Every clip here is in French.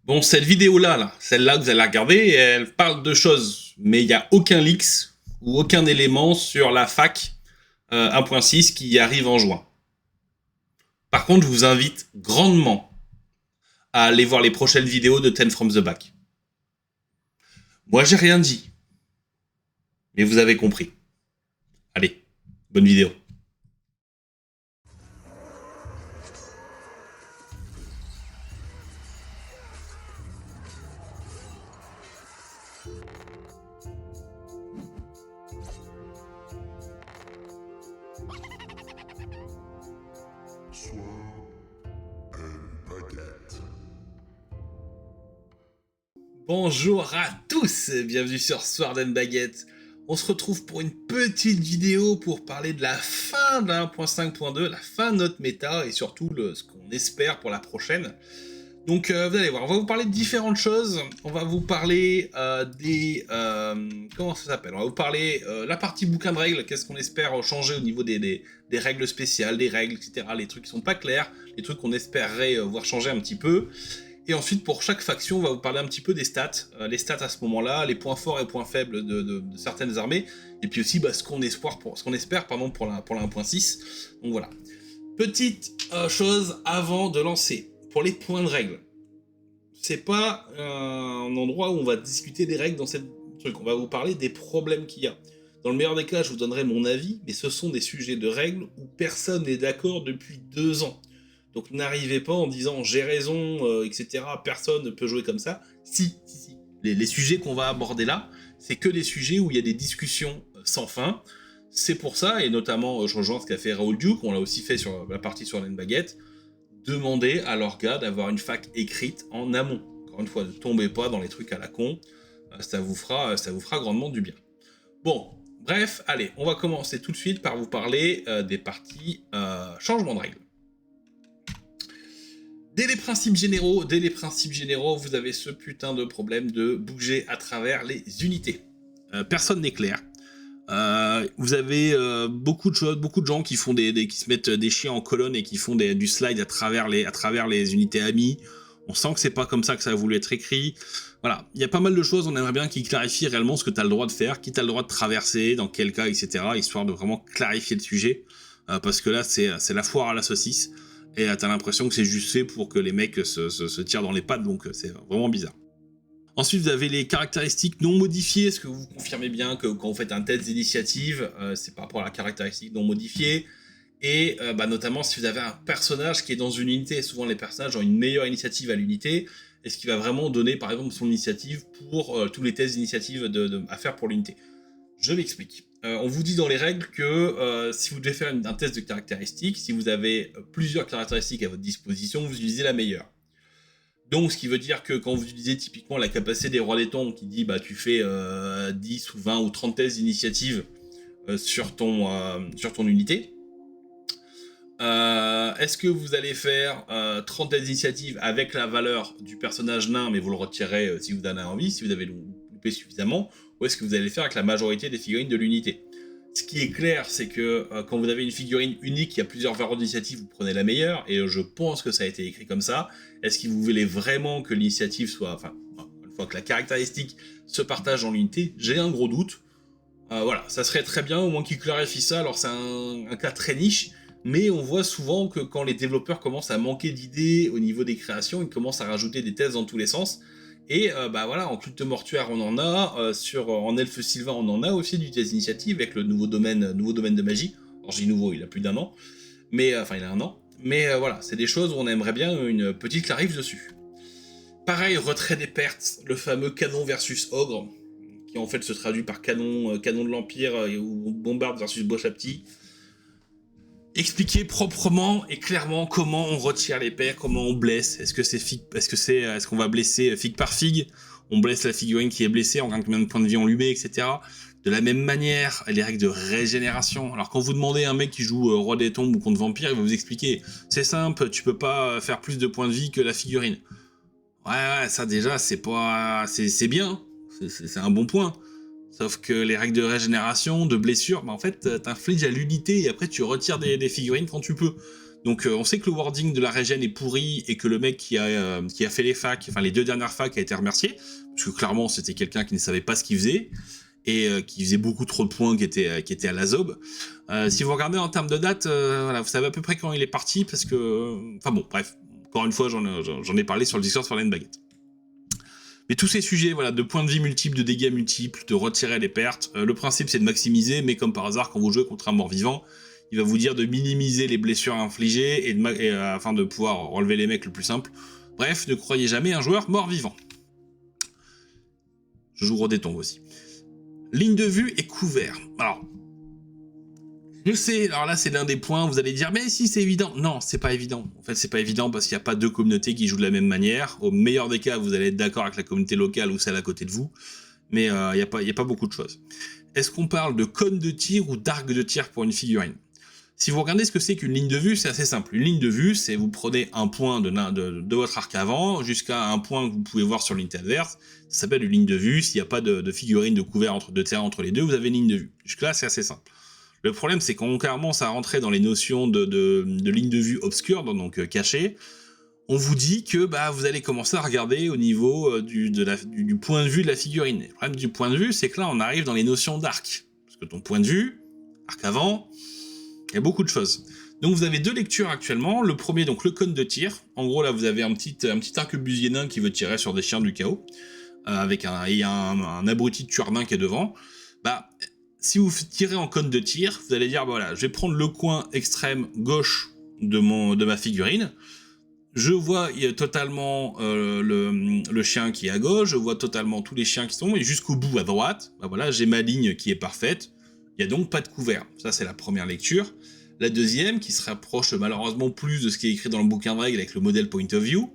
Bon, cette vidéo-là, celle-là que vous allez regarder, elle parle de choses, mais il n'y a aucun leaks ou aucun élément sur la fac 1.6 qui arrive en juin. Par contre, je vous invite grandement à aller voir les prochaines vidéos de Ten from the Back. Moi, j'ai rien dit, mais vous avez compris. Allez, bonne vidéo. Bonjour à tous, bienvenue sur Sword and Baguette. On se retrouve pour une petite vidéo pour parler de la fin de la 1.5.2, la fin de notre méta et surtout ce qu'on espère pour la prochaine. Donc vous allez voir, on va vous parler de différentes choses. On va vous parler comment ça s'appelle? On va vous parler la partie bouquin de règles, qu'est-ce qu'on espère changer au niveau des règles spéciales, des règles, etc. Les trucs qui sont pas clairs, les trucs qu'on espérerait voir changer un petit peu. Et ensuite, pour chaque faction, on va vous parler un petit peu des stats. Les stats à ce moment-là, les points forts et points faibles de certaines armées. Et puis aussi ce qu'on espère pour la 1.6. Donc voilà. Petite chose avant de lancer. Pour les points de règles. C'est pas un endroit où on va discuter des règles dans cette truc. On va vous parler des problèmes qu'il y a. Dans le meilleur des cas, je vous donnerai mon avis, mais ce sont des sujets de règles où personne n'est d'accord depuis 2 ans. Donc n'arrivez pas en disant j'ai raison, etc. Personne ne peut jouer comme ça. Si. Les sujets qu'on va aborder là, c'est que des sujets où il y a des discussions sans fin. C'est pour ça, et notamment je rejoins ce qu'a fait Raoul Duke, on l'a aussi fait sur la partie sur la baguette, demander à leurs gars d'avoir une fac écrite en amont. Encore une fois, ne tombez pas dans les trucs à la con, ça vous fera grandement du bien. Bon, bref, allez, on va commencer tout de suite par vous parler des parties changement de règles. Dès les principes généraux, vous avez ce putain de problème de bouger à travers les unités. Personne n'est clair. Vous avez beaucoup de gens qui font qui se mettent des chiens en colonne et qui font du slide à travers les unités amies. On sent que c'est pas comme ça que ça a voulu être écrit. Voilà, il y a pas mal de choses, on aimerait bien qu'ils clarifient réellement ce que tu as le droit de faire, qui tu as le droit de traverser, dans quel cas, etc. Histoire de vraiment clarifier le sujet. Parce que là, c'est la foire à la saucisse. Et t'as l'impression que c'est juste fait pour que les mecs se tirent dans les pattes, donc c'est vraiment bizarre. Ensuite, vous avez les caractéristiques non modifiées. Est-ce que vous confirmez bien que quand vous faites un test d'initiative, c'est par rapport à la caractéristique non modifiée? Et notamment, si vous avez un personnage qui est dans une unité, souvent les personnages ont une meilleure initiative à l'unité, est-ce qu'il va vraiment donner, par exemple, son initiative pour tous les tests d'initiative à faire pour l'unité? Je m'explique. On vous dit dans les règles que si vous devez faire un test de caractéristiques, si vous avez plusieurs caractéristiques à votre disposition, vous utilisez la meilleure. Donc, ce qui veut dire que quand vous utilisez typiquement la capacité des rois des tombes qui dit tu fais 10 ou 20 ou 30 tests d'initiative sur ton unité, est-ce que vous allez faire 30 tests d'initiative avec la valeur du personnage nain, mais vous le retirez si vous en avez envie, si vous avez loupé suffisamment, ou est-ce que vous allez le faire avec la majorité des figurines de l'unité? Ce qui est clair, c'est que quand vous avez une figurine unique qui a plusieurs valeurs d'initiative, vous prenez la meilleure, et je pense que ça a été écrit comme ça. Est-ce que vous voulez vraiment que l'initiative soit... Enfin, une fois que la caractéristique se partage dans l'unité, j'ai un gros doute. Voilà, ça serait très bien, au moins qu'ils clarifient ça. Alors c'est un cas très niche, mais on voit souvent que quand les développeurs commencent à manquer d'idées au niveau des créations, ils commencent à rajouter des tests dans tous les sens. Et voilà, en culte mortuaire on en a, en elfe sylvain on en a aussi du test d'initiative avec le nouveau domaine de magie. Alors j'ai nouveau, il a plus d'1 an, mais enfin il a 1 an. Mais voilà, c'est des choses où on aimerait bien une petite clarif dessus. Pareil, retrait des pertes, le fameux canon versus ogre, qui en fait se traduit par canon de l'Empire ou bombarde versus bois chapti. Expliquer proprement et clairement comment on retire les paires, comment on blesse. Est-ce qu'on va blesser figue par figue? On blesse la figurine qui est blessée, en combien de points de vie on lui met, etc. De la même manière, les règles de régénération. Alors quand vous demandez à un mec qui joue Roi des Tombes ou contre Vampire, il va vous expliquer. C'est simple, tu peux pas faire plus de points de vie que la figurine. Ouais, ça déjà, c'est bien. C'est un bon point. Sauf que les règles de régénération, de blessure, en fait, t'infliges à l'unité et après tu retires des figurines quand tu peux. Donc on sait que le wording de la régène est pourri et que le mec qui a fait les facs, enfin les 2 dernières facs, a été remercié, parce que clairement c'était quelqu'un qui ne savait pas ce qu'il faisait et qui faisait beaucoup trop de points, qui était à la zob. Si vous regardez en termes de date, voilà, vous savez à peu près quand il est parti, parce que... Enfin bon, bref, encore une fois, j'en ai parlé sur le Discord sur la baguette. Mais tous ces sujets, voilà, de points de vie multiples, de dégâts multiples, de retirer les pertes, le principe c'est de maximiser, mais comme par hasard, quand vous jouez contre un mort-vivant, il va vous dire de minimiser les blessures infligées afin de pouvoir relever les mecs le plus simple. Bref, ne croyez jamais un joueur mort-vivant. Je joue Rodétombe aussi. Ligne de vue et couvert. Alors, je sais, alors là c'est l'un des points, vous allez dire, mais si c'est évident. Non, c'est pas évident. En fait, c'est pas évident parce qu'il n'y a pas deux communautés qui jouent de la même manière. Au meilleur des cas, vous allez être d'accord avec la communauté locale ou celle à côté de vous, mais il n'y a pas beaucoup de choses. Est-ce qu'on parle de cône de tir ou d'arc de tir pour une figurine? Si vous regardez ce que c'est qu'une ligne de vue, c'est assez simple. Une ligne de vue, c'est vous prenez un point de votre arc avant jusqu'à un point que vous pouvez voir sur l'unité adverse. Ça s'appelle une ligne de vue. S'il n'y a pas de figurine de couvert entre deux terrains entre les deux, vous avez une ligne de vue. Jusque-là, c'est assez simple. Le problème, c'est qu'on commence à rentrer dans les notions de ligne de vue obscure, donc cachée. On vous dit que vous allez commencer à regarder au niveau du point de vue de la figurine. Le problème du point de vue, c'est que là, on arrive dans les notions d'arc. Parce que ton point de vue, arc avant, il y a beaucoup de choses. Donc vous avez 2 lectures actuellement. Le premier, donc le cône de tir. En gros, là, vous avez un petit arquebusier nain qui veut tirer sur des chiens du chaos. Avec un abruti de tueur nain qui est devant. Si vous tirez en cône de tir, vous allez dire, voilà, je vais prendre le coin extrême gauche de ma figurine. Je vois totalement le chien qui est à gauche, je vois totalement tous les chiens qui sont, et jusqu'au bout à droite, voilà, j'ai ma ligne qui est parfaite. Il n'y a donc pas de couvert. Ça, c'est la première lecture. La deuxième, qui se rapproche malheureusement plus de ce qui est écrit dans le bouquin de règles avec le modèle point of view,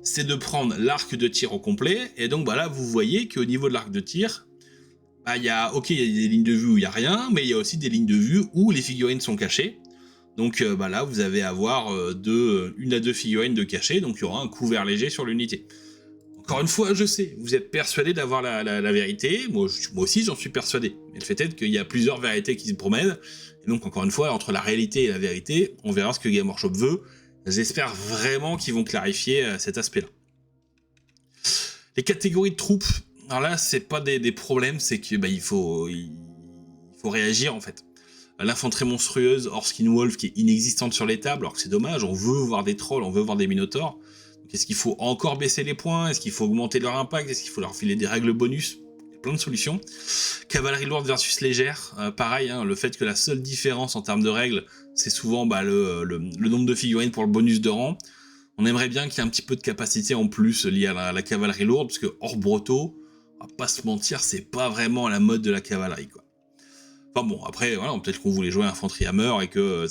c'est de prendre l'arc de tir au complet, et donc là, vous voyez qu'au niveau de l'arc de tir, il y a des lignes de vue où il n'y a rien, mais il y a aussi des lignes de vue où les figurines sont cachées. Donc là, vous allez avoir 1 à 2 figurines de cachées, donc il y aura un couvert léger sur l'unité. Encore une fois, je sais, vous êtes persuadé d'avoir la vérité, moi aussi j'en suis persuadé, mais le fait est qu'il y a plusieurs vérités qui se promènent, et donc encore une fois, entre la réalité et la vérité, on verra ce que Game Workshop veut. J'espère vraiment qu'ils vont clarifier cet aspect-là. Les catégories de troupes, alors là, c'est pas des problèmes, c'est que il faut réagir en fait. L'infanterie monstrueuse, Orskin Wolf, qui est inexistante sur les tables, alors que c'est dommage, on veut voir des trolls, on veut voir des minotaures. Est-ce qu'il faut encore baisser les points? Est-ce qu'il faut augmenter leur impact? Est-ce qu'il faut leur filer des règles bonus? Il y a plein de solutions. Cavalerie lourde versus légère, pareil, le fait que la seule différence en termes de règles, c'est souvent le nombre de figurines pour le bonus de rang. On aimerait bien qu'il y ait un petit peu de capacité en plus liée à la cavalerie lourde, parce que hors Broto, on va pas se mentir, c'est pas vraiment la mode de la cavalerie, quoi. Enfin bon, après, voilà, peut-être qu'on voulait jouer Infanterie Hammer et que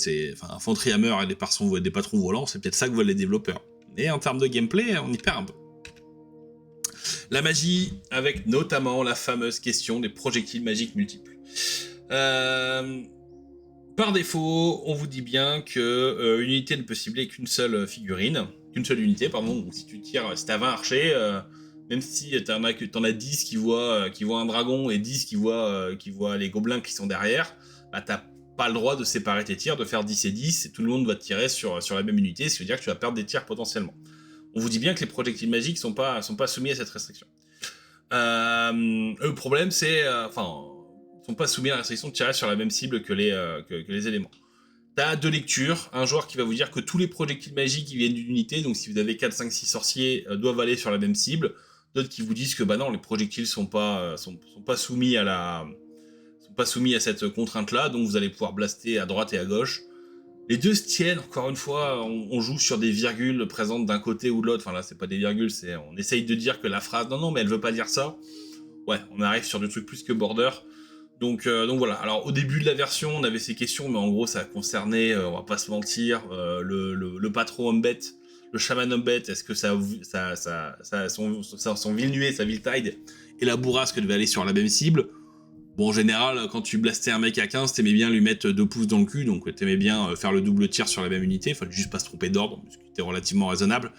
Infanterie Hammer et des patrons volants, c'est peut-être ça que veulent les développeurs. Et en termes de gameplay, on y perd un peu. La magie, avec notamment la fameuse question des projectiles magiques multiples. Par défaut, on vous dit bien que une unité ne peut cibler qu'une seule unité, pardon. Donc si tu tires, si t'as 20 archers, même si t'en as 10 qui voient un dragon et 10 qui voient les gobelins qui sont derrière, t'as pas le droit de séparer tes tirs, de faire 10 et 10, et tout le monde va tirer sur la même unité, ce qui veut dire que tu vas perdre des tirs potentiellement. On vous dit bien que les projectiles magiques sont pas soumis à cette restriction. Le problème, c'est... sont pas soumis à la restriction de tirer sur la même cible que les éléments. T'as 2 lectures, un joueur qui va vous dire que tous les projectiles magiques qui viennent d'une unité, donc si vous avez 4, 5, 6 sorciers, doivent aller sur la même cible. D'autres qui vous disent que non, les projectiles sont pas soumis à cette contrainte-là, donc vous allez pouvoir blaster à droite et à gauche. Les deux se tiennent, encore une fois, on joue sur des virgules présentes d'un côté ou de l'autre. Enfin là, c'est pas des virgules, on essaye de dire que la phrase, non, mais elle veut pas dire ça. Ouais, on arrive sur des trucs plus que border. Donc voilà. Alors au début de la version, on avait ces questions, mais en gros, ça concernait, on va pas se mentir, le patron Umbet, le chaman Umbet, est-ce que son Vilnué, sa Viltide, et la bourrasque devaient aller sur la même cible. Bon, en général, quand tu blastais un mec à 15, t'aimais bien lui mettre 2 pouces dans le cul, donc t'aimais bien faire le double tir sur la même unité, fallait juste pas se tromper d'ordre, ce qui était relativement raisonnable.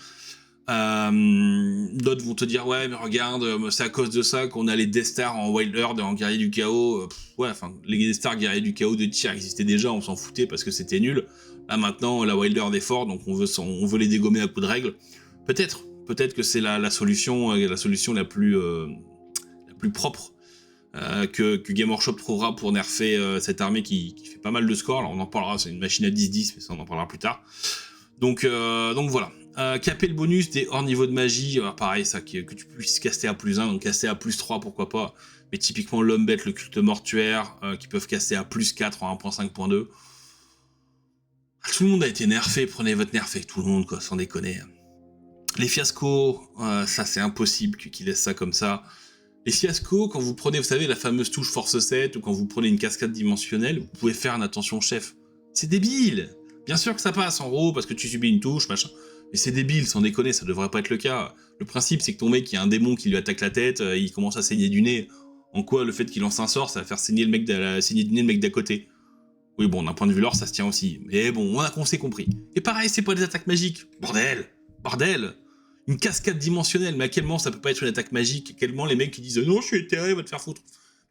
d'autres vont te dire ouais mais regarde, c'est à cause de ça qu'on a les Death Star en Wild Earth, en guerrier du chaos. Ouais, enfin les Death Star guerrier du chaos de tir existaient déjà, on s'en foutait parce que c'était nul. Là maintenant la Wild Earth est fort, donc on veut les dégommer à coups de règle. Peut-être que c'est la solution la plus propre que Game Workshop trouvera pour nerfer cette armée qui fait pas mal de score. Alors on en parlera, c'est une machine à 10-10, mais ça on en parlera plus tard. Donc voilà. Caper le bonus des hors niveau de magie, pareil, ça, que tu puisses caster à +1, donc caster à +3, pourquoi pas. Mais typiquement l'homme bête, le culte mortuaire, qui peuvent caster à +4 en 1.5.2. Tout le monde a été nerfé, prenez votre nerfé, tout le monde, quoi, sans déconner. Les fiascos, ça c'est impossible qu'ils laissent ça comme ça. Les fiascos, quand vous prenez, vous savez, la fameuse touche force 7, ou quand vous prenez une cascade dimensionnelle, vous pouvez faire une attention chef. C'est débile. Bien sûr que ça passe en gros, parce que tu subis une touche, machin. Mais c'est débile, sans déconner, ça devrait pas être le cas. Le principe, c'est que ton mec, il y a un démon qui lui attaque la tête, il commence à saigner du nez. En quoi, le fait qu'il lance un sort, ça va faire saigner du nez le mec d'à côté. Oui, bon, d'un point de vue lore, ça se tient aussi. Mais bon, on s'est compris. Et pareil, c'est pas des attaques magiques. Bordel. Une cascade dimensionnelle, mais à quel moment ça peut pas être une attaque magique? À quel moment les mecs qui disent non, je suis éthéré, va te faire foutre.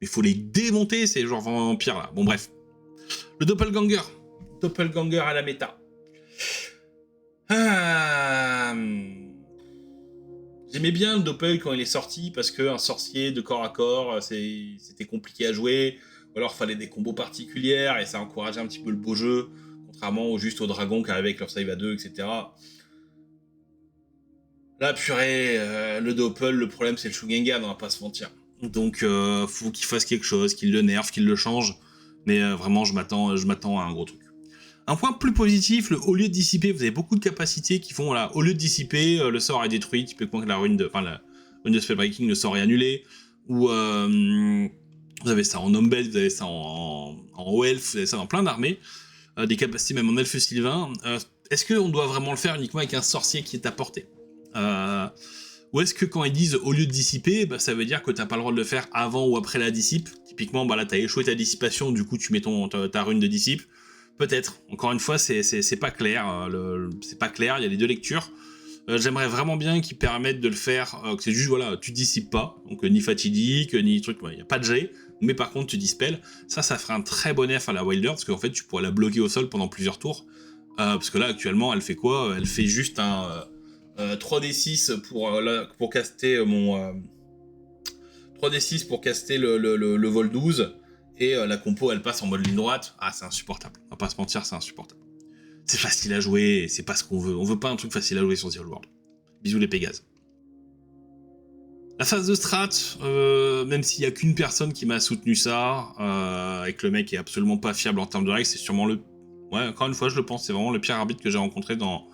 Mais faut les démonter, ces genre vampires là. Bon, bref. Le doppelganger. Doppelganger à la méta. J'aimais bien le doppel quand il est sorti parce qu'un sorcier de corps à corps, c'était compliqué à jouer. Ou alors fallait des combos particulières et ça encourageait un petit peu le beau jeu, contrairement juste aux dragons qui arrivaient avec leur save à 2, etc. Là, purée, le doppel, le problème c'est le Shugengan, on va pas se mentir. Donc faut qu'il fasse quelque chose, qu'il le nerfe, qu'il le change. Mais vraiment, je m'attends à un gros truc. Un point plus positif, au lieu de dissiper, vous avez beaucoup de capacités qui font, voilà, au lieu de dissiper, le sort est détruit, typiquement que la rune de Spellbreaking, le sort est annulé, ou vous avez ça en Ombed, vous avez ça en Elf, vous avez ça dans plein d'armées, des capacités même en Elfe Sylvain. Est-ce qu'on doit vraiment le faire uniquement avec un sorcier qui est à portée ou est-ce que quand ils disent au lieu de dissiper, ça veut dire que t'as pas le droit de le faire avant ou après la dissipe? Typiquement, là t'as échoué ta dissipation, du coup tu mets ta rune de dissipe. Peut-être. Encore une fois, c'est pas clair. C'est pas clair, il y a les deux lectures. J'aimerais vraiment bien qu'ils permettent de le faire, que c'est juste, voilà, tu dissipes pas, donc ni fatidique, ni truc, il n'y a pas de jet, mais par contre tu dispelles. Ça ferait un très bon nerf à la Wilder, parce qu'en fait tu pourrais la bloquer au sol pendant plusieurs tours. Parce que là, actuellement, elle fait quoi? Elle fait juste un 3d6 pour caster mon... 3d6 pour caster le vol 12, et la compo elle passe en mode ligne droite. Ah, c'est insupportable, on va pas se mentir, c'est insupportable. C'est facile à jouer, c'est pas ce qu'on veut. On veut pas un truc facile à jouer sur The Old World. Bisous les Pégases. La phase de strat, même s'il y a qu'une personne qui m'a soutenu ça, et que le mec est absolument pas fiable en termes de règles, c'est sûrement le... Ouais, encore une fois, je le pense, c'est vraiment le pire arbitre que j'ai rencontré dans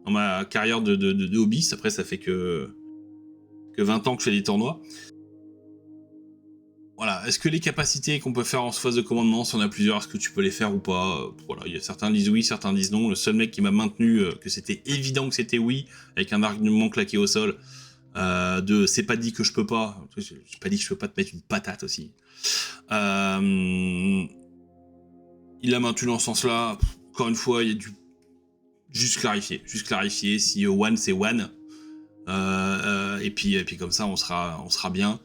ma carrière de hobbyiste. Après, ça fait que 20 ans que je fais des tournois. Voilà, est-ce que les capacités qu'on peut faire en phase de commandement, si on a plusieurs, est-ce que tu peux les faire ou pas? Voilà, il y a certains disent oui, certains disent non. Le seul mec qui m'a maintenu que c'était évident que c'était oui, avec un argument claqué au sol, c'est pas dit que je peux pas. J'ai pas dit que je peux pas te mettre une patate aussi. Il a maintenu dans ce sens-là. Encore une fois, il y a du... Juste clarifier si one c'est one. Et puis comme ça, on sera bien.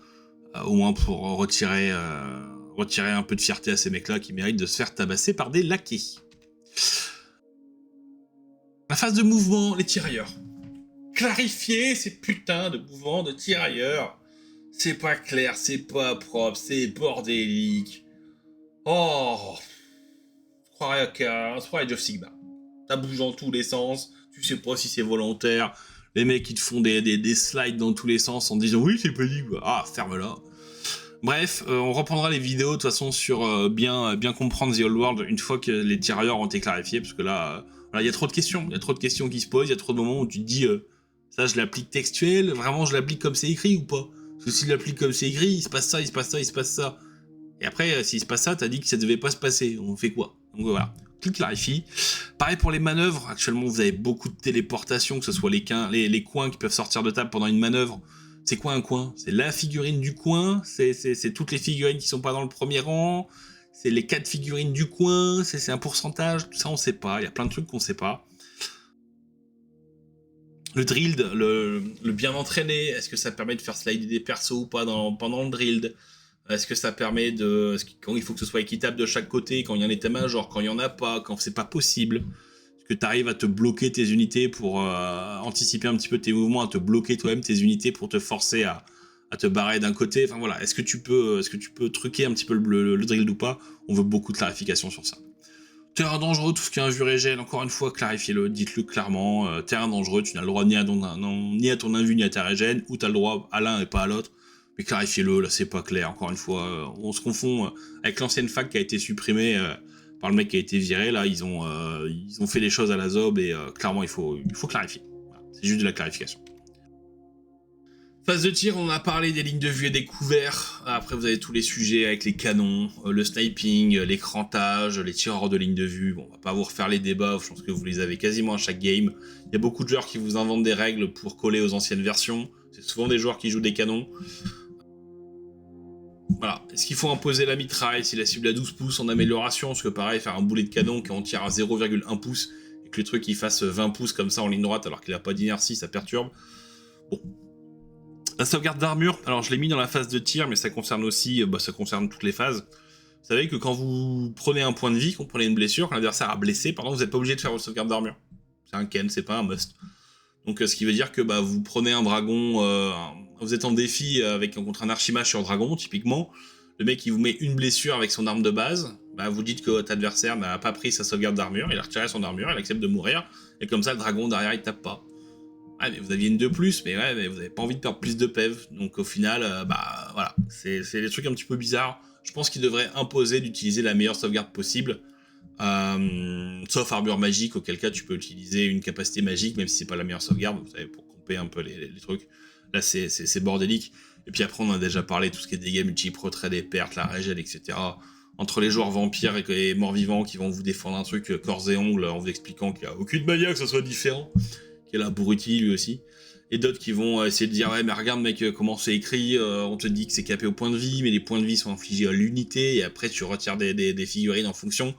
Au moins pour retirer un peu de fierté à ces mecs-là qui méritent de se faire tabasser par des laquais. La phase de mouvement, les tirailleurs. Clarifier ces putains de mouvements de tirailleurs. C'est pas clair, c'est pas propre, c'est bordélique. Oh, je croirais à Age of Sigmar. Ça bouge dans tous les sens, tu sais pas si c'est volontaire. Les mecs qui te font des slides dans tous les sens en disant oui c'est pas dit. Ah, ferme-la. Bref, on reprendra les vidéos de toute façon sur bien comprendre The Old World une fois que les tirailleurs ont été clarifiés, parce que là, il y a trop de questions. Il y a trop de questions qui se posent, il y a trop de moments où tu te dis ça je l'applique textuel, vraiment je l'applique comme c'est écrit ou pas? Parce que si je l'applique comme c'est écrit, il se passe ça, il se passe ça, il se passe ça. Et après, s'il se passe ça, t'as dit que ça devait pas se passer. On fait quoi? Donc voilà, tout clarifie. Pareil pour les manœuvres, actuellement vous avez beaucoup de téléportation, que ce soit les coins qui peuvent sortir de table pendant une manœuvre. C'est quoi un coin? C'est la figurine du coin, c'est toutes les figurines qui sont pas dans le premier rang, c'est les 4 figurines du coin, c'est un pourcentage, tout ça on sait pas, il y a plein de trucs qu'on sait pas. Le drilled, le bien entraîné, est-ce que ça permet de faire slider des persos ou pas pendant le drilled? Est-ce que ça permet de... Quand il faut que ce soit équitable de chaque côté, quand il y a un état-major, quand il n'y en a pas, quand c'est pas possible? Est-ce que tu arrives à te bloquer tes unités pour anticiper un petit peu tes mouvements, à te bloquer toi-même tes unités pour te forcer à te barrer d'un côté? Enfin voilà, est-ce que tu peux truquer un petit peu le drill ou pas? On veut beaucoup de clarification sur ça. Terrain dangereux, tout ce qui est injure et gel, encore une fois, clarifiez-le, dites-le clairement. Terrain dangereux, tu n'as le droit ni à ton invu ni à ta régène, ou tu as le droit à l'un et pas à l'autre. Mais clarifiez-le, là c'est pas clair, encore une fois. On se confond avec l'ancienne fac qui a été supprimée par le mec qui a été viré. Là, ils ont fait les choses à la zob et clairement, il faut clarifier. Voilà, c'est juste de la clarification. Phase de tir, on a parlé des lignes de vue et des couverts. Après, vous avez tous les sujets avec les canons, le sniping, l'écrantage, les tirs hors de ligne de vue. Bon, on va pas vous refaire les débats, je pense que vous les avez quasiment à chaque game. Il y a beaucoup de joueurs qui vous inventent des règles pour coller aux anciennes versions. C'est souvent des joueurs qui jouent des canons. Voilà. Est-ce qu'il faut imposer la mitraille si la cible a 12 pouces en amélioration? Parce que pareil, faire un boulet de canon qui en tire à 0,1 pouce et que le truc il fasse 20 pouces comme ça en ligne droite alors qu'il a pas d'inertie, ça perturbe. Bon. La sauvegarde d'armure, alors je l'ai mis dans la phase de tir, mais ça concerne aussi, ça concerne toutes les phases. Vous savez que quand vous prenez un point de vie, quand vous prenez une blessure, quand l'adversaire a blessé, vous n'êtes pas obligé de faire votre sauvegarde d'armure. C'est un ken, c'est pas un must. Donc ce qui veut dire que vous prenez un dragon, vous êtes en défi contre un archimage sur dragon, typiquement, le mec il vous met une blessure avec son arme de base, vous dites que votre adversaire n'a pas pris sa sauvegarde d'armure, il a retiré son armure, il accepte de mourir, et comme ça le dragon derrière il tape pas. Ouais, mais vous aviez une de plus, mais vous avez pas envie de perdre plus de PEV. Donc au final, voilà, c'est des trucs un petit peu bizarres. Je pense qu'il devrait imposer d'utiliser la meilleure sauvegarde possible. Sauf armure magique, auquel cas tu peux utiliser une capacité magique, même si c'est pas la meilleure sauvegarde, vous savez, pour couper un peu les trucs. Là, c'est bordélique. Et puis après, on en a déjà parlé, tout ce qui est dégâts multiples, retrait des pertes, la régèle, etc. Entre les joueurs vampires et morts-vivants qui vont vous défendre un truc corps et ongles en vous expliquant qu'il n'y a aucune manière que ce soit différent. Qui est là Boruti lui aussi, et d'autres qui vont essayer de dire ouais mais regarde mec comment c'est écrit, on te dit que c'est capé au point de vie, mais les points de vie sont infligés à l'unité, et après tu retires des figurines en fonction.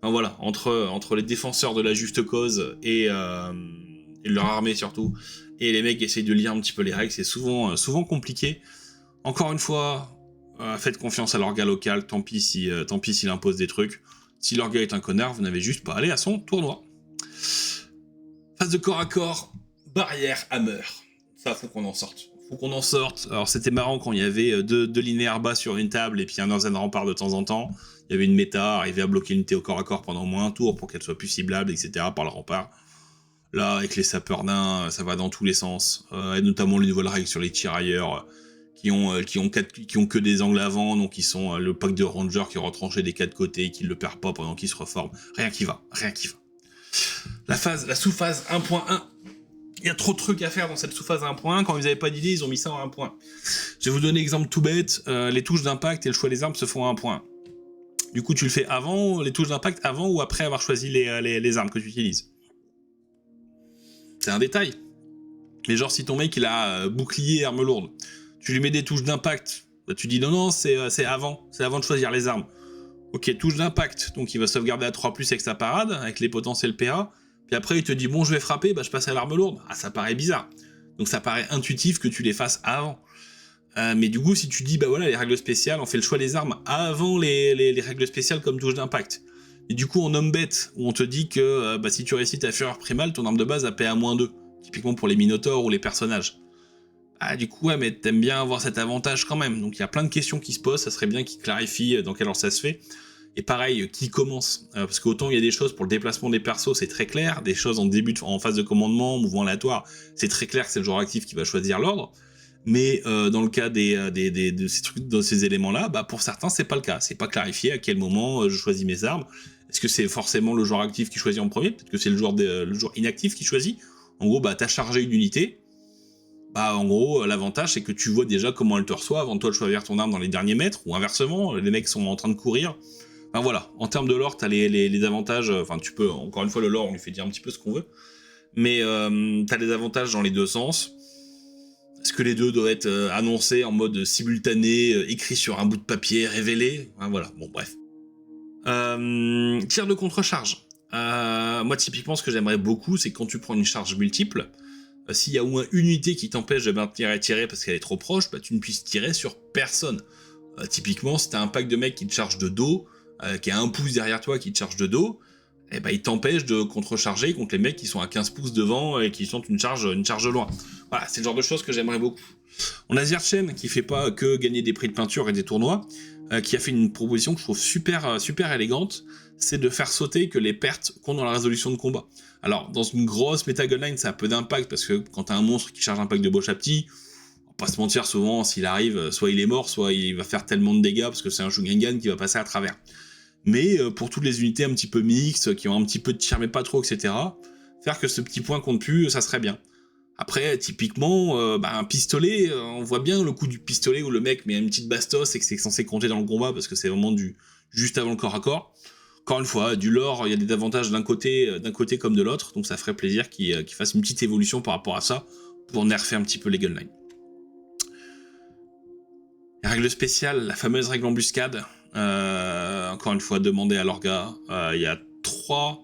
Enfin voilà, entre les défenseurs de la juste cause et leur armée surtout, et les mecs qui essayent de lire un petit peu les règles, c'est souvent compliqué. Encore une fois, faites confiance à leur gars local, tant pis s'il impose des trucs. Si leur gars est un connard, vous n'avez juste pas à aller à son tournoi. Phase de corps à corps, barrière hammer. Ça, faut qu'on en sorte. Alors, c'était marrant quand il y avait deux linéaires bas sur une table et puis un Northern Rempart de temps en temps. Il y avait une méta, arriver à bloquer une unité au corps à corps pendant au moins un tour pour qu'elle soit plus ciblable, etc. par le rempart. Là, avec les sapeurs nains, ça va dans tous les sens. Et notamment les nouvelles règles sur les tirailleurs qui ont que des angles avant, donc ils sont le pack de rangers qui est retranché des quatre côtés et qui ne le perd pas pendant qu'il se reforme. Rien qui va. La sous-phase 1.1. Il y a trop de trucs à faire dans cette sous-phase 1.1. Quand ils n'avaient pas d'idée, ils ont mis ça en 1 point. Je vais vous donner un exemple tout bête. Les touches d'impact et le choix des armes se font à 1 point. Du coup, tu le fais avant, les touches d'impact, avant ou après avoir choisi les armes que tu utilises. C'est un détail. Mais genre, si ton mec il a bouclier et arme lourde, tu lui mets des touches d'impact, tu dis non, c'est avant. C'est avant de choisir les armes. Ok, touche d'impact, donc il va sauvegarder à 3+, avec sa parade, avec les potentiels PA, puis après il te dit bon je vais frapper, je passe à l'arme lourde. Ah ça paraît bizarre. Donc ça paraît intuitif que tu les fasses avant. Mais du coup si tu dis voilà les règles spéciales, on fait le choix des armes avant les règles spéciales comme touche d'impact. Et du coup en homme bête, où on te dit que si tu récites ta fureur primale, ton arme de base a PA-2, typiquement pour les minotaures ou les personnages. Ah du coup ouais mais t'aimes bien avoir cet avantage quand même, donc il y a plein de questions qui se posent, ça serait bien qu'ils clarifient dans quel ordre ça se fait. Et pareil, qui commence parce qu'autant il y a des choses pour le déplacement des persos, c'est très clair, des choses en phase de commandement, mouvement aléatoire, c'est très clair que c'est le joueur actif qui va choisir l'ordre, mais dans le cas de ces trucs, de ces éléments-là, pour certains c'est pas le cas, c'est pas clarifié à quel moment je choisis mes armes. Est-ce que c'est forcément le joueur actif qui choisit en premier? Peut-être que c'est le joueur inactif qui choisit. En gros, t'as chargé une unité, en gros, l'avantage c'est que tu vois déjà comment elle te reçoit avant de toi de choisir ton arme dans les derniers mètres, ou inversement, les mecs sont en train de courir. Enfin voilà, en termes de lore, t'as les avantages, tu peux, encore une fois le lore on lui fait dire un petit peu ce qu'on veut, mais t'as les avantages dans les deux sens. Est-ce que les deux doivent être annoncés en mode simultané, écrit sur un bout de papier, révélé? Voilà, bon bref. Tir de contre-charge. Moi typiquement ce que j'aimerais beaucoup c'est quand tu prends une charge multiple, s'il y a au moins une unité qui t'empêche de maintenir et tirer parce qu'elle est trop proche, bah tu ne puisses tirer sur personne. Typiquement, si t'as un pack de mecs qui te charge de dos, qui a un pouce derrière toi qui te charge de dos, eh ben, il t'empêche de contrecharger contre les mecs qui sont à 15 pouces devant et qui sentent une charge loin. Voilà, c'est le genre de choses que j'aimerais beaucoup. On a Zerchen qui fait pas que gagner des prix de peinture et des tournois, qui a fait une proposition que je trouve super élégante, c'est de faire sauter que les pertes comptent dans la résolution de combat. Alors, dans une grosse méta gunline, ça a peu d'impact, parce que quand t'as un monstre qui charge un pack de boche à petit, on va pas se mentir, souvent, s'il arrive, soit il est mort, soit il va faire tellement de dégâts, parce que c'est un Shugengan qui va passer à travers. Mais pour toutes les unités un petit peu mixtes, qui ont un petit peu de tir mais pas trop, etc., faire que ce petit point compte plus, ça serait bien. Après, typiquement, un pistolet, on voit bien le coup du pistolet où le mec met une petite bastos et que c'est censé compter dans le combat, parce que c'est vraiment juste avant le corps à corps. Encore une fois, du lore, il y a des avantages d'un côté comme de l'autre, donc ça ferait plaisir qu'il fasse une petite évolution par rapport à ça, pour nerfer un petit peu les gunlines. La règle spéciale, la fameuse règle embuscade, encore une fois, demandée à l'orga. Il y a trois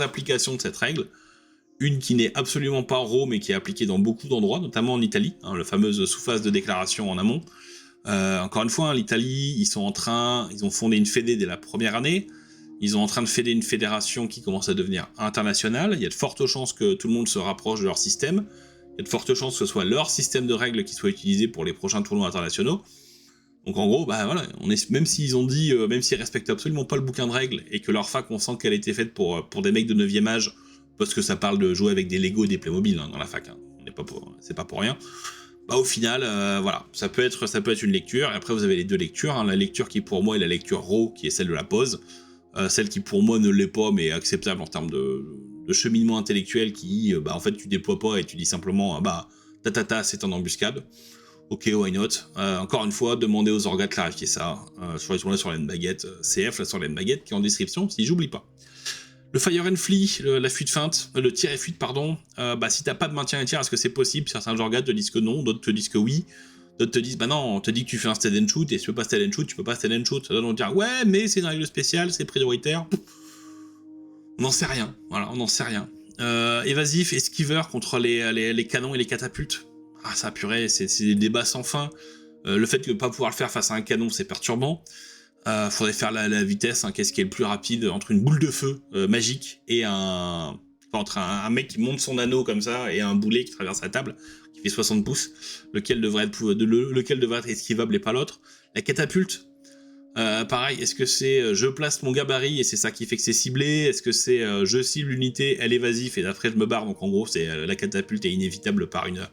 applications de cette règle. Une qui n'est absolument pas raw, mais qui est appliquée dans beaucoup d'endroits, notamment en Italie, la fameuse sous-phase de déclaration en amont. Encore une fois, l'Italie, ils ont fondé une fédé dès la première année, ils sont en train de fédérer une fédération qui commence à devenir internationale, il y a de fortes chances que tout le monde se rapproche de leur système, il y a de fortes chances que ce soit leur système de règles qui soit utilisé pour les prochains tournois internationaux. Donc en gros, voilà, même s'ils ont dit, même s'ils respectent absolument pas le bouquin de règles, et que leur fac, on sent qu'elle a été faite pour des mecs de 9e âge, parce que ça parle de jouer avec des Lego et des Playmobil dans la fac, c'est pas pour rien. Au final, voilà, ça peut être une lecture, et après vous avez les deux lectures, la lecture qui pour moi est la lecture raw, qui est celle de la pause, celle qui pour moi ne l'est pas, mais acceptable en termes de cheminement intellectuel, qui, en fait, tu déploies pas et tu dis simplement, c'est en embuscade. Ok, why not. Encore une fois, demandez aux orgas de clarifier ça, sur les tournois sur la baguette, CF, là sur la baguette, qui est en description, si j'oublie pas. Le Fire and Flee, la fuite feinte, le tir et fuite, pardon, si t'as pas de maintien et tir, est-ce que c'est possible? Certains orgas te disent que non, d'autres te disent que oui, d'autres te disent, non, on te dit que tu fais un stead and shoot, et si tu peux pas stead and shoot, tu peux pas stead and shoot. D'autres vont dire, ouais, mais c'est une règle spéciale, c'est prioritaire. On n'en sait rien, voilà, on n'en sait rien. Évasif, esquiveur contre les canons et les catapultes. Ah, ça, purée, c'est des débats sans fin. Le fait de ne pas pouvoir le faire face à un canon, c'est perturbant. Faudrait faire la vitesse, qu'est-ce qui est le plus rapide entre une boule de feu magique et entre un mec qui monte son anneau comme ça et un boulet qui traverse la table, qui fait 60 pouces, lequel devrait être esquivable et pas l'autre. La catapulte, pareil, est-ce que c'est je place mon gabarit et c'est ça qui fait que c'est ciblé? Est-ce que c'est je cible l'unité, elle est évasive et après je me barre? Donc en gros, c'est la catapulte est inévitable par une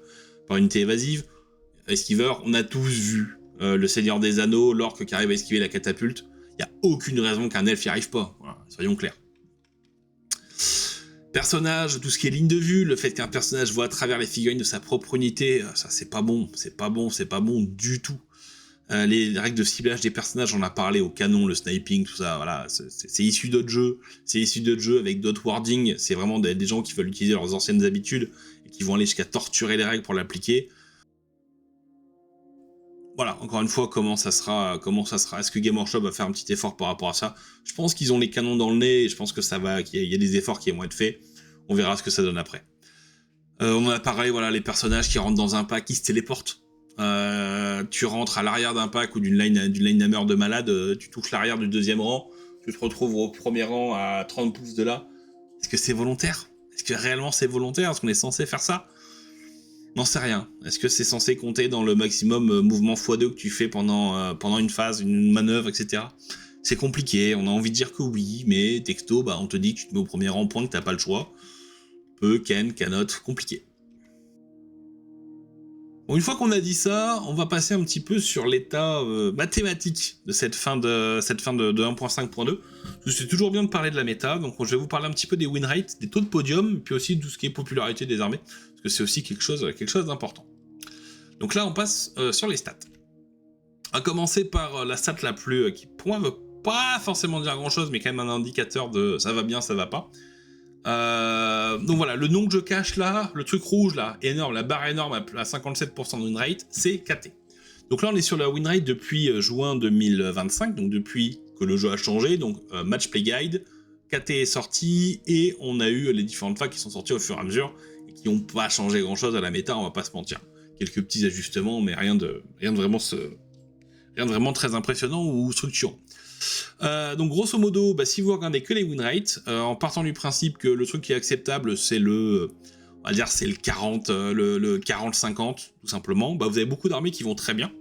unité évasive. Esquiveur, on a tous vu le Seigneur des Anneaux, l'orque qui arrive à esquiver la catapulte. Il n'y a aucune raison qu'un elfe n'y arrive pas, voilà, soyons clairs. Personnage, tout ce qui est ligne de vue, le fait qu'un personnage voit à travers les figurines de sa propre unité, ça c'est pas bon du tout. Les règles de ciblage des personnages, on a parlé au canon, le sniping, tout ça, voilà, c'est issu d'autres jeux, avec d'autres wordings, c'est vraiment des gens qui veulent utiliser leurs anciennes habitudes et qui vont aller jusqu'à torturer les règles pour l'appliquer. Voilà, encore une fois, comment ça sera, est-ce que Game Workshop va faire un petit effort par rapport à ça? Je pense qu'ils ont les canons dans le nez, et je pense que qu'il y a des efforts qui vont être faits, on verra ce que ça donne après. On a pareil, voilà, les personnages qui rentrent dans un pack, qui se téléportent. Tu rentres à l'arrière d'un pack ou d'une line hammer de malade, tu touches l'arrière du deuxième rang, tu te retrouves au premier rang à 30 pouces de là. Est-ce que c'est volontaire? Est-ce que réellement c'est volontaire? Est-ce qu'on est censé faire ça? N'en sais rien. Est-ce que c'est censé compter dans le maximum mouvement x2 que tu fais pendant une phase, une manœuvre, etc. C'est compliqué, on a envie de dire que oui, mais texto, on te dit que tu te mets au premier rang point, que t'as pas le choix. Cannot, compliqué. Bon, une fois qu'on a dit ça, on va passer un petit peu sur l'état mathématique de cette fin de 1.5.2. C'est toujours bien de parler de la méta, donc je vais vous parler un petit peu des win rates, des taux de podium, et puis aussi de tout ce qui est popularité des armées, parce que c'est aussi quelque chose d'important. Donc là, on passe sur les stats. On va commencer par la stat la plus, qui pour moi veut pas forcément dire grand chose, mais quand même un indicateur de ça va bien, ça va pas. Donc voilà, le nom que je cache là, le truc rouge là, énorme, la barre énorme à 57% de win rate, c'est KT. Donc là on est sur la win rate depuis juin 2025, donc depuis que le jeu a changé, donc Match Play Guide, KT est sorti, et on a eu les différentes facs qui sont sorties au fur et à mesure, et qui n'ont pas changé grand-chose à la méta, on va pas se mentir. Quelques petits ajustements, mais rien de vraiment très impressionnant ou structurant. Donc grosso modo, si vous regardez que les win rates, en partant du principe que le truc qui est acceptable, c'est le 40, le 40-50, tout simplement, vous avez beaucoup d'armées qui vont très bien.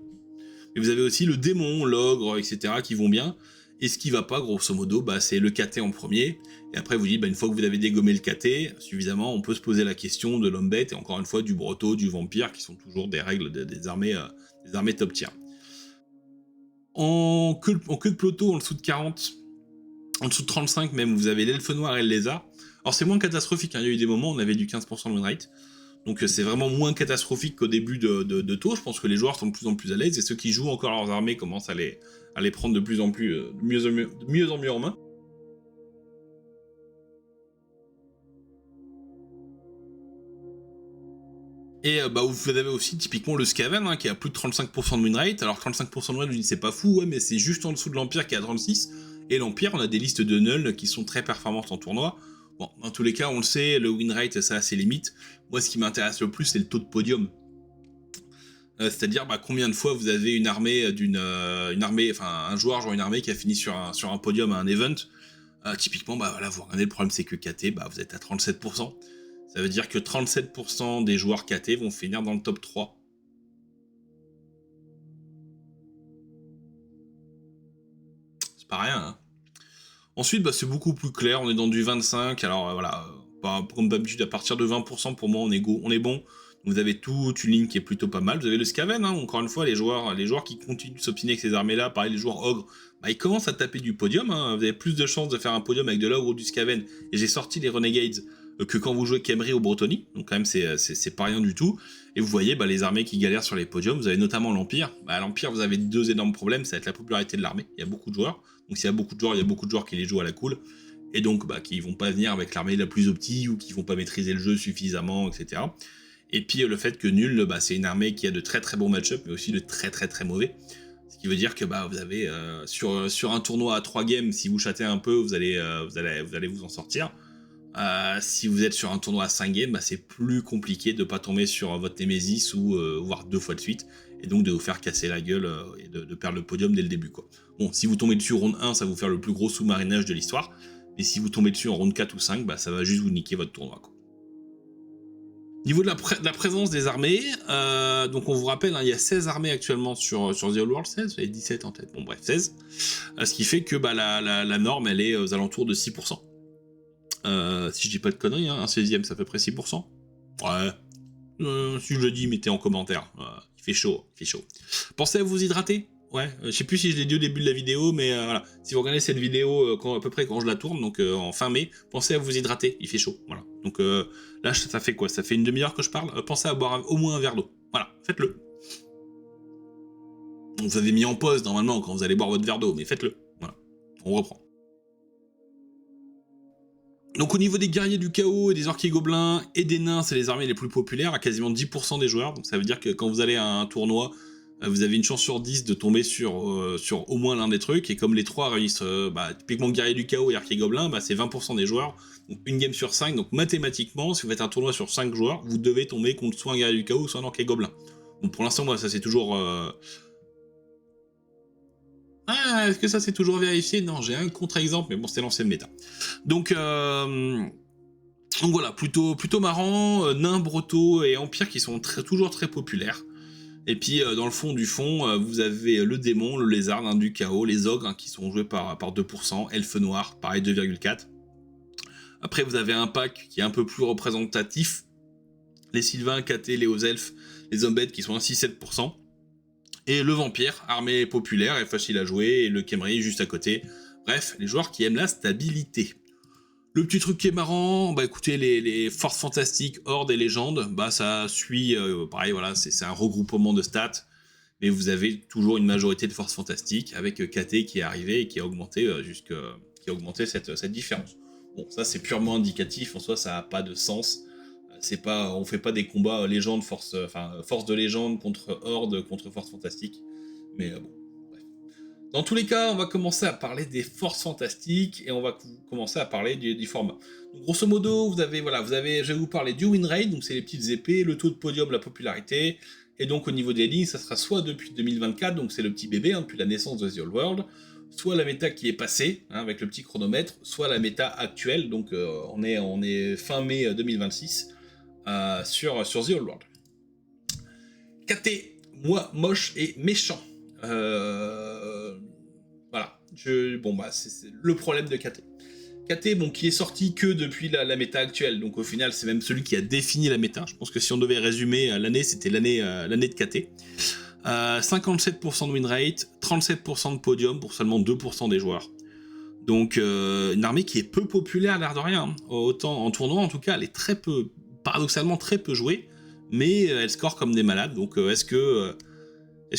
Mais vous avez aussi le démon, l'ogre, etc. qui vont bien. Et ce qui va pas, grosso modo, c'est le KT en premier. Et après, vous dites, une fois que vous avez dégommé le KT suffisamment, on peut se poser la question de l'homme bête et encore une fois du Broto, du vampire, qui sont toujours des règles des armées top tier. En queue de peloton, en dessous de 40, en dessous de 35 même, vous avez l'elfe noir et le lézard. Alors c'est moins catastrophique, il y a eu des moments où on avait du 15% de win rate. Donc c'est vraiment moins catastrophique qu'au début de tour. Je pense que les joueurs sont de plus en plus à l'aise et ceux qui jouent encore leurs armées commencent à les prendre de plus en plus, de mieux en mieux en main. Et vous avez aussi typiquement le Skaven qui a plus de 35% de win rate. Alors 35% de win rate, c'est pas fou, ouais, mais c'est juste en dessous de l'Empire qui est à 36. Et l'Empire, on a des listes de nuls qui sont très performantes en tournoi. Bon, dans tous les cas, on le sait, le win rate, ça a ses limites. Moi, ce qui m'intéresse le plus, c'est le taux de podium. C'est-à-dire combien de fois vous avez une armée un joueur genre une armée qui a fini sur un podium à un event. Typiquement, vous regardez, le problème c'est que KT, vous êtes à 37%. Ça veut dire que 37% des joueurs KT vont finir dans le top 3. C'est pas rien, hein. Ensuite, c'est beaucoup plus clair, on est dans du 25, alors comme d'habitude, à partir de 20%, pour moi, on est bon. Vous avez toute une ligne qui est plutôt pas mal. Vous avez le Skaven, encore une fois, les joueurs qui continuent de s'obstiner avec ces armées-là, pareil, les joueurs ogres, ils commencent à taper du podium, hein. Vous avez plus de chances de faire un podium avec de l'ogre ou du Skaven. Et j'ai sorti les Renegades que quand vous jouez Khemri ou Bretonnie, donc quand même, c'est pas rien du tout. Et vous voyez, les armées qui galèrent sur les podiums, vous avez notamment l'Empire. L'Empire, vous avez deux énormes problèmes, ça va être la popularité de l'armée. Il y a beaucoup de joueurs. Donc s'il y a beaucoup de joueurs, il y a beaucoup de joueurs qui les jouent à la cool. Et donc, qui vont pas venir avec l'armée la plus opti ou qui vont pas maîtriser le jeu suffisamment, etc. Et puis le fait que nul, c'est une armée qui a de très très bons match-up, mais aussi de très très très mauvais. Ce qui veut dire que vous avez sur un tournoi à 3 games, si vous chattez un peu, vous allez vous en sortir. Si vous êtes sur un tournoi à 5 games, c'est plus compliqué de pas tomber sur votre Némésis ou voire 2 fois de suite, et donc de vous faire casser la gueule et de perdre le podium dès le début, quoi. Bon, si vous tombez dessus round 1, ça va vous faire le plus gros sous-marinage de l'histoire, mais si vous tombez dessus en round 4 ou 5, ça va juste vous niquer votre tournoi, quoi. Niveau de la présence des armées, donc on vous rappelle, il y a 16 armées actuellement sur The Old World, 16, vous avez 17 en tête, bon bref, 16, ce qui fait que la norme, elle est aux alentours de 6%. Si je dis pas de conneries, un 16ème, c'est à peu près 6%. Ouais. Si je le dis, mettez en commentaire. Il fait chaud. Pensez à vous hydrater. Ouais, je sais plus si je l'ai dit au début de la vidéo, mais voilà. Si vous regardez cette vidéo à peu près quand je la tourne, donc en fin mai, pensez à vous hydrater. Il fait chaud. Voilà. Donc là, ça fait quoi? Ça fait une demi-heure que je parle. Pensez à boire au moins un verre d'eau. Voilà, faites-le. Vous avez mis en pause normalement quand vous allez boire votre verre d'eau, mais faites-le. Voilà. On reprend. Donc au niveau des guerriers du chaos et des orques et gobelins et des nains, c'est les armées les plus populaires à quasiment 10% des joueurs. Donc ça veut dire que quand vous allez à un tournoi, vous avez une chance sur 10 de tomber sur au moins l'un des trucs. Et comme les trois réunissent typiquement guerrier du chaos et orques et gobelins, c'est 20% des joueurs. Donc une game sur 5. Donc mathématiquement, si vous faites un tournoi sur 5 joueurs, vous devez tomber contre soit un guerrier du chaos, soit un orque et gobelin. Bon, pour l'instant, moi, ça c'est toujours... Ah, est-ce que ça c'est toujours vérifié? Non, j'ai un contre-exemple, mais bon, c'était l'ancienne méta. Donc voilà, plutôt marrant, nains, broto et empire qui sont toujours très populaires. Et puis dans le fond du fond, vous avez le démon, le lézard, nain du chaos, les ogres qui sont joués par 2%, elfe noir, pareil 2,4. Après vous avez un pack qui est un peu plus représentatif, les sylvains, KT, les hauts elfes, les hommes bêtes qui sont à 6-7%. Et le vampire, armée populaire et facile à jouer, et le Khemri juste à côté. Bref, les joueurs qui aiment la stabilité. Le petit truc qui est marrant, écoutez, les forces fantastiques, hordes et légendes, ça suit, pareil, voilà, c'est un regroupement de stats, mais vous avez toujours une majorité de forces fantastiques, avec KT qui est arrivé et qui a augmenté cette différence. Bon, ça c'est purement indicatif, en soi ça n'a pas de sens. On fait pas des combats légende, force de légende contre horde, contre force fantastique, mais bon, bref. Dans tous les cas, on va commencer à parler des forces fantastiques et on va commencer à parler du format. Donc, grosso modo, je vais vous parler du win rate, donc c'est les petites épées, le taux de podium, la popularité, et donc au niveau des lignes, ça sera soit depuis 2024, donc c'est le petit bébé, hein, depuis la naissance de The Old World, soit la méta qui est passée, hein, avec le petit chronomètre, soit la méta actuelle, donc on est fin mai 2026 sur The Old World. KT, moi, moche et méchant. Voilà. C'est le problème de KT. KT, bon, qui est sorti que depuis la méta actuelle, donc au final, c'est même celui qui a défini la méta. Je pense que si on devait résumer l'année, c'était l'année de KT. 57% de win rate, 37% de podium pour seulement 2% des joueurs. Donc, une armée qui est peu populaire, l'air de rien. Autant en tournoi, en tout cas, elle est très peu, paradoxalement très peu jouée, mais elle score comme des malades. Donc, est-ce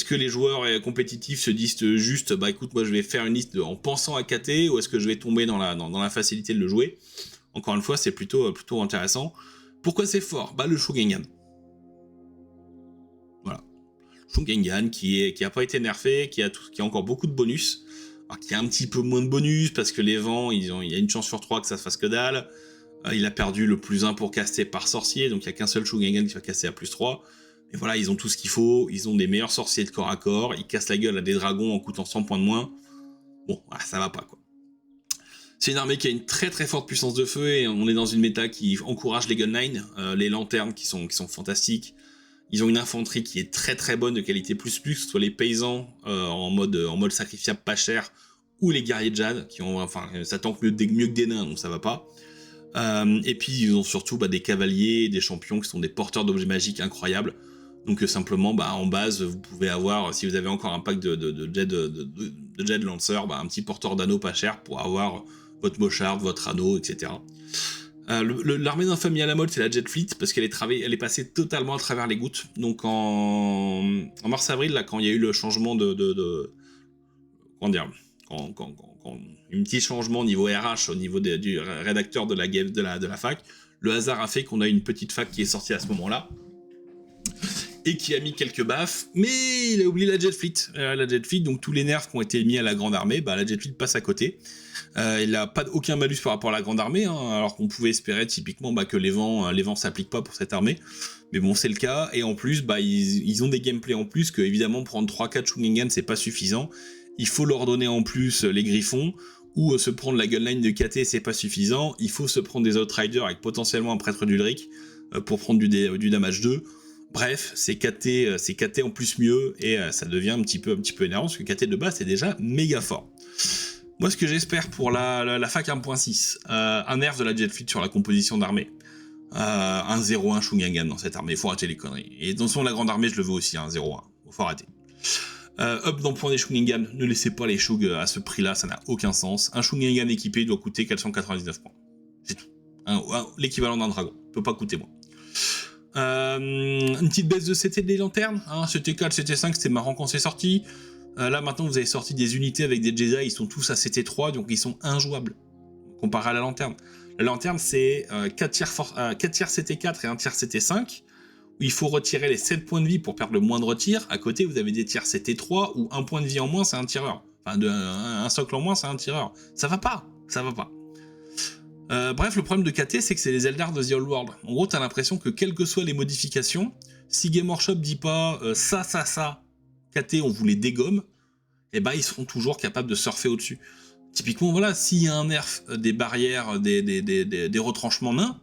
que les joueurs compétitifs se disent juste, bah écoute, moi je vais faire une liste en pensant à KT, ou est-ce que je vais tomber dans la facilité de le jouer? Encore une fois, c'est plutôt intéressant. Pourquoi c'est fort? Bah le Shugengan. Voilà. Shugengan qui a pas été nerfé, qui a encore beaucoup de bonus. Alors qui a un petit peu moins de bonus, parce que les vents, il y a une chance sur 3 que ça se fasse que dalle. Il a perdu le plus 1 pour caster par sorcier, donc il n'y a qu'un seul Shugengan qui va caster à plus 3. Mais voilà, ils ont tout ce qu'il faut, ils ont des meilleurs sorciers de corps à corps, ils cassent la gueule à des dragons en coûtant 100 points de moins. Bon, voilà, ça va pas, quoi. C'est une armée qui a une très très forte puissance de feu, et on est dans une méta qui encourage les gunlines, les lanternes qui sont fantastiques. Ils ont une infanterie qui est très très bonne, de qualité plus, que ce soit les paysans en mode sacrifiable pas cher, ou les guerriers de Jade, ça tank mieux que des nains, donc ça va pas. Et puis ils ont surtout des cavaliers, des champions qui sont des porteurs d'objets magiques incroyables. Donc simplement, en base, vous pouvez avoir, si vous avez encore un pack de Jade Lancer, un petit porteur d'anneau pas cher pour avoir votre Moshard, votre anneau, etc. L'armée d'infamie à la mode, c'est la Jet Fleet, parce qu'elle est passée totalement à travers les gouttes. Donc en mars-avril, là, quand il y a eu le changement comment dire, quand un petit changement au niveau RH, au niveau du rédacteur de la fac, le hasard a fait qu'on a une petite fac qui est sortie à ce moment-là, et qui a mis quelques baffes, mais il a oublié la Jet Fleet. La Jet Fleet, donc tous les nerfs qui ont été mis à la Grande Armée, la Jet Fleet passe à côté. Il n'a pas aucun malus par rapport à la Grande Armée, hein, alors qu'on pouvait espérer typiquement que les vents s'appliquent pas pour cette armée. Mais bon, c'est le cas, et en plus, ils ont des gameplays en plus, que évidemment, prendre 3-4 Shugengan, c'est pas suffisant. Il faut leur donner en plus les griffons, ou se prendre la gunline de KT, c'est pas suffisant. Il faut se prendre des Outriders avec potentiellement un prêtre d'Ulric pour prendre du damage 2. Bref, c'est KT en plus mieux, et ça devient un petit peu énervant, parce que KT de base c'est déjà méga fort. Moi, ce que j'espère pour la fac 1.6, un nerf de la Jet Fleet sur la composition d'armée. Un 0-1 Shugengan dans cette armée, faut arrêter les conneries. Et dans la Grande Armée, je le veux aussi, un 0-1, faut arrêter. Up d'emploi des Shugengan, ne laissez pas les Shug à ce prix-là, ça n'a aucun sens. Un Shugengan équipé doit coûter 499 points. C'est tout. L'équivalent d'un dragon, peut pas coûter moins. Une petite baisse de CT des lanternes, hein, CT4, CT5, c'était marrant quand c'est sorti. Là maintenant vous avez sorti des unités avec des Jedi, ils sont tous à CT3, donc ils sont injouables comparé à la lanterne. La lanterne c'est 4 tiers CT4 et 1 tiers CT5, où il faut retirer les 7 points de vie pour perdre le moindre tir. À côté vous avez des tiers CT3 où 1 point de vie en moins c'est un tireur. Enfin un socle en moins c'est un tireur. Ça va pas. Bref, le problème de KT, c'est que c'est les Eldar de The Old World. En gros, t'as l'impression que quelles que soient les modifications, si Game Workshop dit pas ça, KT, on vous les dégomme, ils seront toujours capables de surfer au-dessus. Typiquement, voilà, s'il y a un nerf des barrières, des retranchements nains,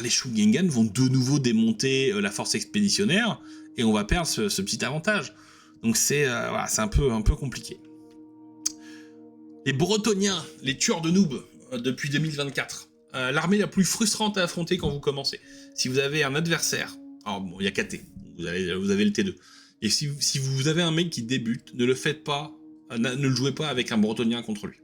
les Shugengan vont de nouveau démonter la force expéditionnaire, et on va perdre ce petit avantage. Donc c'est un peu compliqué. Les Bretoniens, les tueurs de noobs, depuis 2024. L'armée la plus frustrante à affronter quand vous commencez. Si vous avez un adversaire, alors bon, il y a KT, vous avez le T2. Et si vous avez un mec qui débute, ne le faites pas, ne le jouez pas avec un Bretonien contre lui.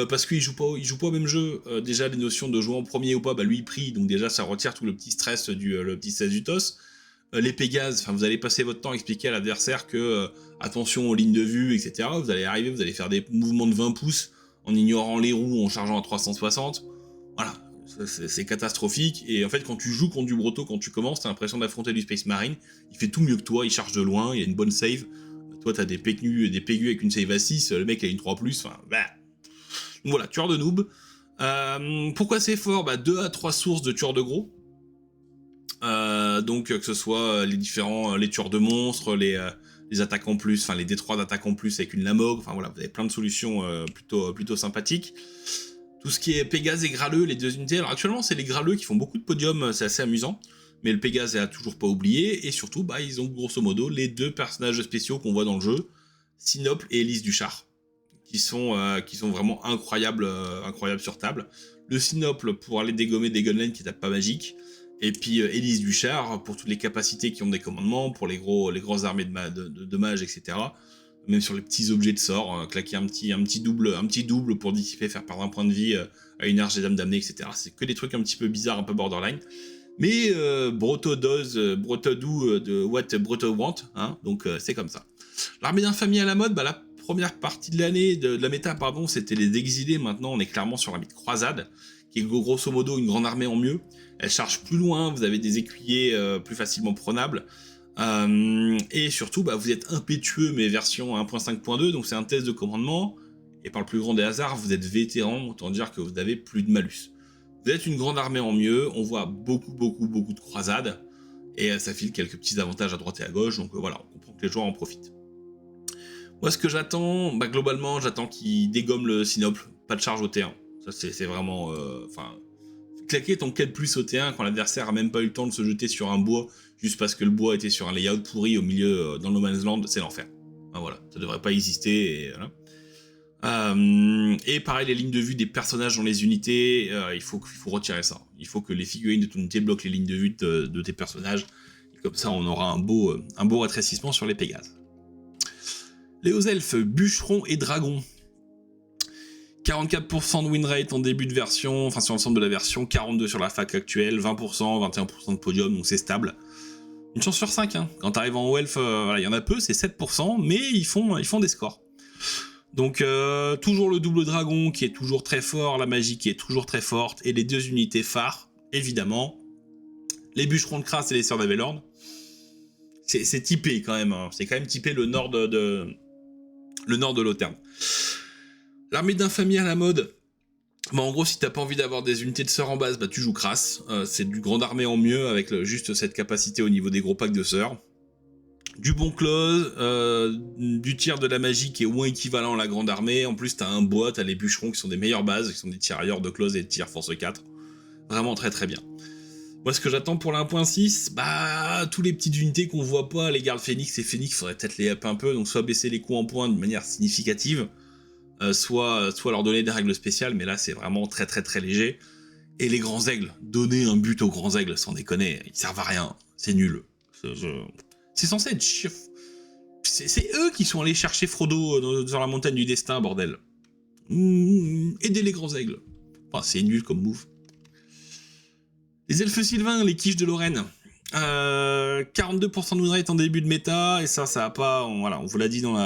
Parce qu'il joue pas au même jeu. Déjà, les notions de jouer en premier ou pas, lui il prie, donc déjà ça retire tout le petit stress du TOS. Les Pégases, vous allez passer votre temps à expliquer à l'adversaire que attention aux lignes de vue, etc. Vous allez arriver, vous allez faire des mouvements de 20 pouces en ignorant les roues, en chargeant à 360. Voilà, c'est catastrophique. Et en fait, quand tu joues contre du Broto, quand tu commences, t'as l'impression d'affronter du Space Marine. Il fait tout mieux que toi, il charge de loin, il a une bonne save. Toi, t'as des pégus avec une save à 6, le mec a une 3+, enfin, bah. Donc voilà, tueur de noob. Pourquoi c'est fort? 2 à 3 sources de tueurs de gros. Donc que ce soit les tueurs de monstres, les attaques en plus, enfin les D3 d'attaque en plus avec une Lamog, enfin voilà, vous avez plein de solutions plutôt sympathiques. Tout ce qui est Pégase et Graleux, les 2 unités, alors actuellement c'est les Graleux qui font beaucoup de podiums, c'est assez amusant, mais le Pégase est à toujours pas oublié, et surtout ils ont grosso modo les 2 personnages spéciaux qu'on voit dans le jeu, Sinople et Élise Duchar, qui sont vraiment incroyables sur table. Le Sinople pour aller dégommer des gunlines qui tapent pas magique, et puis Élise Duchar pour toutes les capacités qui ont des commandements, pour les grosses armées de mages, etc. Même sur les petits objets de sort, claquer un petit double pour dissiper, faire perdre un point de vie à une arche des dames damnées, etc. C'est que des trucs un petit peu bizarres, un peu borderline. Mais Broto does, Broto do de what Broto want, hein, donc c'est comme ça. L'armée d'infamie à la mode, la première partie de l'année, de la méta, pardon, c'était les exilés. Maintenant, on est clairement sur l'armée de croisade, qui est grosso modo une grande armée en mieux. Elle charge plus loin, vous avez des écuyers plus facilement prenables. Et surtout, vous êtes impétueux, mais version 1.5.2, donc c'est un test de commandement. Et par le plus grand des hasards, vous êtes vétéran, autant dire que vous n'avez plus de malus. Vous êtes une grande armée en mieux, on voit beaucoup de croisades, et ça file quelques petits avantages à droite et à gauche, donc voilà, on comprend que les joueurs en profitent. Moi, ce que j'attends, globalement, j'attends qu'il dégomme le Sinople, pas de charge au T1. Ça, c'est vraiment... claquer ton 4+ au T1 quand l'adversaire a même pas eu le temps de se jeter sur un bois, juste parce que le bois était sur un layout pourri au milieu, dans No Man's Land, c'est l'enfer. Voilà, ça devrait pas exister, et voilà. Et pareil, les lignes de vue des personnages dans les unités, il faut retirer ça. Il faut que les figurines de ton unité bloquent les lignes de vue de tes personnages, et comme ça on aura un beau rétrécissement sur les Pégases. Les hauts elfes, bûcherons et dragons. 44% de win rate en début de version, enfin sur l'ensemble de la version, 42% sur la fac actuelle, 20%, 21% de podium, donc c'est stable. Une chance sur 5, hein. Quand t'arrives en haut elfe, il y en a peu, c'est 7%, mais ils font des scores. Donc toujours le double dragon qui est toujours très fort, la magie qui est toujours très forte, et les 2 unités phares, évidemment, les bûcherons de Kras et les sœurs d'Avelorn. C'est typé quand même, hein. C'est quand même typé le nord de l'Auterne. L'armée d'infamie à la mode, en gros, si t'as pas envie d'avoir des unités de sœurs en base, tu joues Kras. C'est du grande armée en mieux, avec juste cette capacité au niveau des gros packs de sœurs. Du bon close, du tir de la magie qui est au moins équivalent à la grande armée. En plus, t'as un bois, t'as les bûcherons qui sont des meilleures bases, qui sont des tirailleurs de close et de tir force 4. Vraiment très très bien. Moi, ce que j'attends pour la 1.6, tous les petites unités qu'on voit pas, les gardes Phoenix et Phoenix, faudrait peut-être les up un peu, donc soit baisser les coûts en points de manière significative, soit leur donner des règles spéciales, mais là c'est vraiment très très très léger. Et les grands aigles, donner un but aux grands aigles, sans déconner, ils servent à rien, c'est nul. C'est censé être chiant. C'est eux qui sont allés chercher Frodo dans la montagne du destin, bordel. Aidez les grands aigles. C'est nul comme move. Les elfes sylvains, les quiches de Lorraine. 42% de win rate en début de méta, et ça a pas... on vous l'a dit dans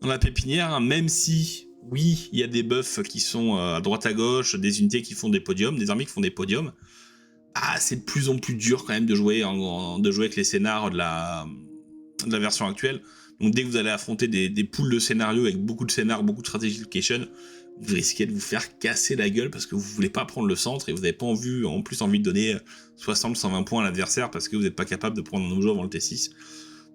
la pépinière, hein, même si, oui, il y a des buffs qui sont à droite à gauche, des unités qui font des podiums, des armées qui font des podiums, c'est de plus en plus dur quand même de jouer avec les scénars de la version actuelle. Donc dès que vous allez affronter des poules de scénarios avec beaucoup de scénars, beaucoup de strategy location, vous risquez de vous faire casser la gueule parce que vous voulez pas prendre le centre et vous n'avez pas en plus envie de donner 60-120 points à l'adversaire parce que vous n'êtes pas capable de prendre un objet avant le T6.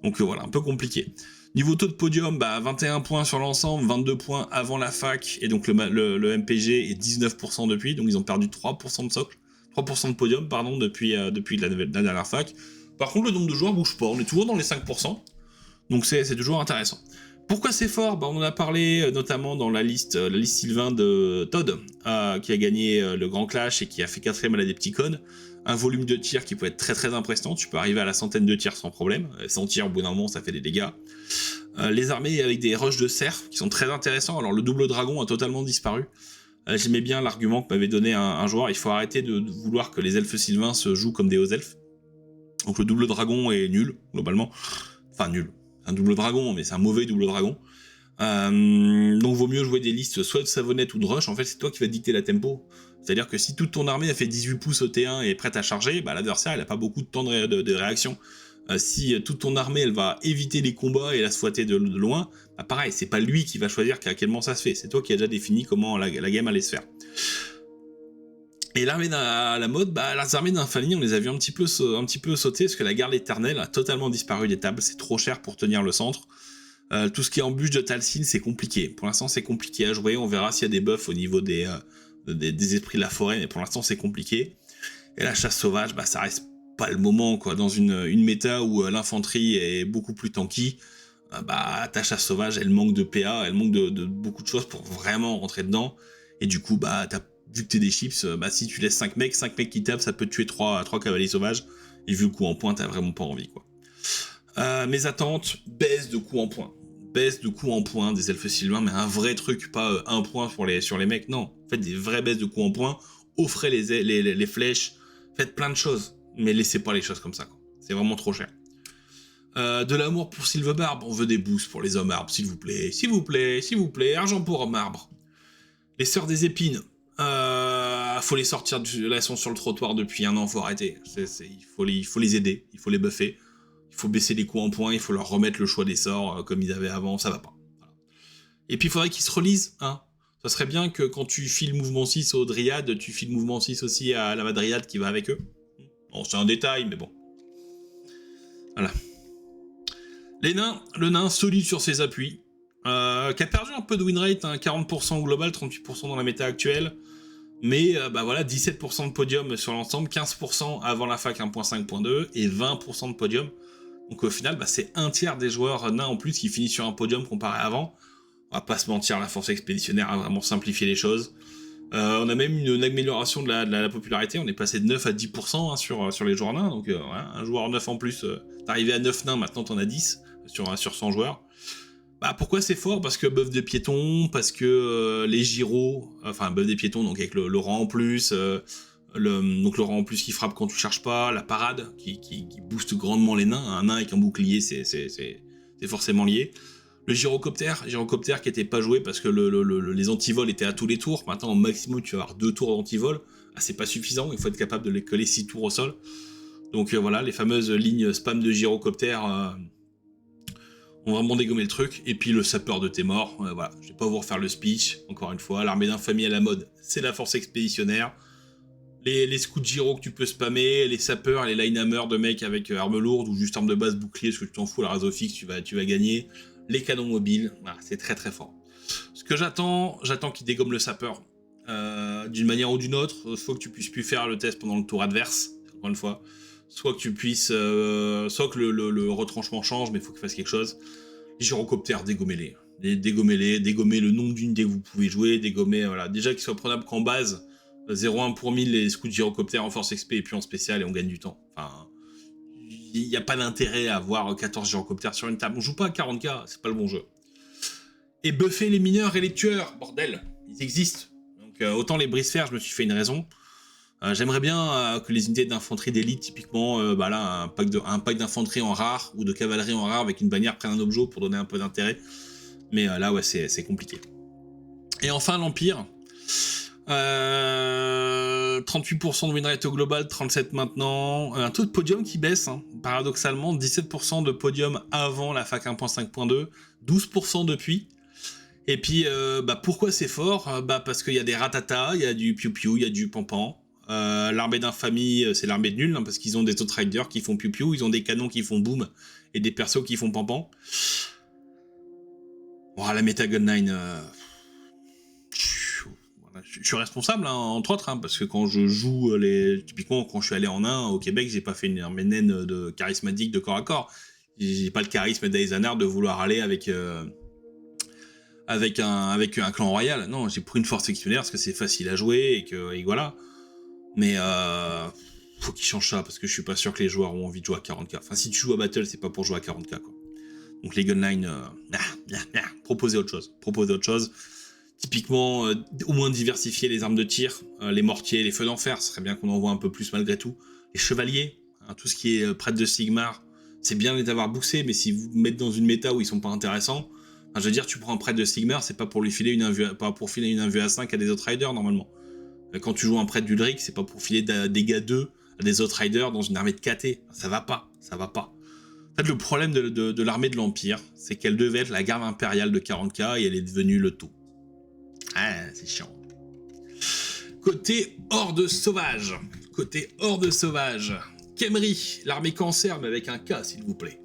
Donc voilà, un peu compliqué. Niveau taux de podium, 21 points sur l'ensemble, 22 points avant la fac, et donc le MPG est 19% depuis, donc ils ont perdu 3% de socle, 3% de podium, pardon, depuis la dernière fac. Par contre, le nombre de joueurs bouge pas, on est toujours dans les 5%, donc c'est toujours intéressant. Pourquoi c'est fort ? On en a parlé notamment dans la liste Sylvain de Todd, qui a gagné le Grand Clash et qui a fait 4ème à la Adepticon. Un volume de tir qui peut être très très impressionnant, tu peux arriver à la centaine de tirs sans problème, 100 tirs au bout d'un moment ça fait des dégâts. Les armées avec des rushs de cerf qui sont très intéressants, alors le double dragon a totalement disparu. J'aimais bien l'argument que m'avait donné un joueur, il faut arrêter de vouloir que les elfes sylvains se jouent comme des hauts elfes. Donc le double dragon est nul, globalement. Enfin nul, un double dragon, mais c'est un mauvais double dragon. Donc vaut mieux jouer des listes soit de savonnette ou de rush, en fait c'est toi qui vas dicter la tempo. C'est-à-dire que si toute ton armée a fait 18 pouces au T1 et est prête à charger, l'adversaire il a pas beaucoup de temps de réaction. Si toute ton armée elle va éviter les combats et la squatter de loin, bah pareil, c'est pas lui qui va choisir à quel moment ça se fait, c'est toi qui as déjà défini comment la game allait se faire. Et l'armée à la mode, bah les armées d'Infamie, on les a vu un petit peu sauter parce que la garde éternelle a totalement disparu des tables, c'est trop cher pour tenir le centre. Tout ce qui est embûche de Tal'Sin, c'est compliqué. Pour l'instant, c'est compliqué à jouer. On verra s'il y a des buffs au niveau des esprits de la forêt, mais pour l'instant, c'est compliqué. Et la chasse sauvage, bah ça reste pas le moment, quoi. Dans une méta où l'infanterie est beaucoup plus tanky, bah ta chasse sauvage, elle manque de PA, elle manque de beaucoup de choses pour vraiment rentrer dedans. Et du coup, bah vu que t'es des chips, bah si tu laisses 5 mecs qui tapent, ça peut tuer 3 cavaliers sauvages. Et vu le coup en point, t'as vraiment pas envie, quoi. Mes attentes, baisse de coup en point. Baisse de coup en point des elfes sylvains, mais un vrai truc, pas un point sur les mecs, non. Faites des vraies baisses de coup en point, offrez les flèches, faites plein de choses, mais laissez pas les choses comme ça, quoi. C'est vraiment trop cher. De l'amour pour Sylvebarbe, on veut des boosts pour les hommes arbres, s'il vous plaît, s'il vous plaît, s'il vous plaît, argent pour hommes arbres. Les sœurs des épines, faut les sortir, là elles sont sur le trottoir depuis un an, faut arrêter. Il faut les aider, il faut les buffer. Il faut baisser les coups en point, il faut leur remettre le choix des sorts comme ils avaient avant, ça va pas. Voilà. Et puis il faudrait qu'ils se relisent, hein. Ça serait bien que quand tu files mouvement 6 aux dryades, tu files mouvement 6 aussi à la madryade qui va avec eux. Bon, c'est un détail, mais bon. Voilà. Les nains, le nain solide sur ses appuis, qui a perdu un peu de win rate, hein, 40% au global, 38% dans la méta actuelle, mais bah voilà, 17% de podium sur l'ensemble, 15% avant la fac 1.5.2 et 20% de podium. Donc au final, bah, c'est un tiers des joueurs nains en plus qui finissent sur un podium comparé à avant. On va pas se mentir, la force expéditionnaire a vraiment simplifié les choses. On a même une amélioration de la popularité, on est passé de 9 à 10% hein, sur les joueurs nains, donc voilà, un joueur 9 en plus, t'arrivais à 9 nains, maintenant t'en as 10 sur 100 joueurs. Bah pourquoi c'est fort? Parce que buff des piétons, parce que les gyros, enfin buff des piétons, donc avec le rang en plus, donc le rang en plus qui frappe quand tu charges pas, la parade qui booste grandement les nains, un nain avec un bouclier c'est forcément lié. Le gyrocoptère qui était pas joué parce que les antivols étaient à tous les tours, maintenant au maximum tu vas avoir 2 tours d'antivol, ah, c'est pas suffisant, il faut être capable de les coller 6 tours au sol. Donc voilà, les fameuses lignes spam de gyrocoptère ont vraiment dégommé le truc, et puis le sapeur de tes morts, voilà, je vais pas vous refaire le speech, encore une fois, l'armée d'infamie à la mode, c'est la force expéditionnaire. Les scouts gyro que tu peux spammer, les sapeurs, les linehammers de mecs avec arme lourde ou juste arme de base bouclier, parce que tu t'en fous, la raso fixe, tu vas gagner. Les canons mobiles, voilà, c'est très très fort. Ce que j'attends qu'ils dégomment le sapeur. D'une manière ou d'une autre, soit que tu puisses plus faire le test pendant le tour adverse, encore une fois, soit que tu puisses, soit que le retranchement change, mais il faut qu'il fasse quelque chose. Les gyrocoptères, dégommez-les. Dégommez le nombre d'unités que vous pouvez jouer, dégommez, voilà. Déjà qu'ils soient prenables qu'en base, 0,1 pour 1000 les scouts gyrocoptères en force XP et puis en spécial et on gagne du temps. Enfin, il n'y a pas d'intérêt à avoir 14 gyrocoptères sur une table. On joue pas à 40k, c'est pas le bon jeu. Et buffer les mineurs et les tueurs, bordel, ils existent. Donc autant les brise-fer, je me suis fait une raison. J'aimerais bien que les unités d'infanterie d'élite, typiquement, bah là, un pack d'infanterie en rare ou de cavalerie en rare avec une bannière près d'un objet pour donner un peu d'intérêt. Mais là, ouais, c'est compliqué. Et enfin, l'Empire. 38% de win rate au global, 37 maintenant. Un taux de podium qui baisse, hein. Paradoxalement, 17% de podium avant la fac 1.5.2, 12% depuis. Et puis, bah, pourquoi c'est fort? Bah, parce qu'il y a des ratatas, il y a du piou-piou, il y a du pampan. L'armée d'infamie, c'est l'armée de nul, hein, parce qu'ils ont des outriders qui font piou-piou, ils ont des canons qui font boom, et des persos qui font pampan. Oh, la méta Gun9... Je suis responsable, hein, entre autres, hein, parce que quand je joue typiquement quand je suis allé en Inde au Québec, j'ai pas fait une naine de charismatique de corps à corps. J'ai pas le charisme d'Eisenhower de vouloir aller avec un clan royal. Non, j'ai pris une force sectionnaire parce que c'est facile à jouer et voilà. Mais faut qu'ils changent ça parce que je suis pas sûr que les joueurs ont envie de jouer à 40k. Enfin, si tu joues à Battle, c'est pas pour jouer à 40k, quoi. Donc les Gun9, proposez autre chose. Typiquement, au moins diversifier les armes de tir, les mortiers, les feux d'enfer, ce serait bien qu'on en voit un peu plus malgré tout. Les chevaliers, hein, tout ce qui est prêtre de Sigmar, c'est bien de les avoir booksés, mais si vous mettez dans une méta où ils sont pas intéressants, enfin, je veux dire, tu prends un prêtre de Sigmar, c'est pas pour lui filer une invue à 5 à des Outriders normalement. Quand tu joues un prêtre d'Uldric, c'est pas pour filer des dégâts 2 à des Outriders dans une armée de KT. Ça va pas. fait, le problème de l'armée de l'Empire, c'est qu'elle devait être la garde impériale de 40K et elle est devenue le tout. Ah, c'est chiant. Côté horde sauvage. Khemri, l'armée cancer, mais avec un K, s'il vous plaît.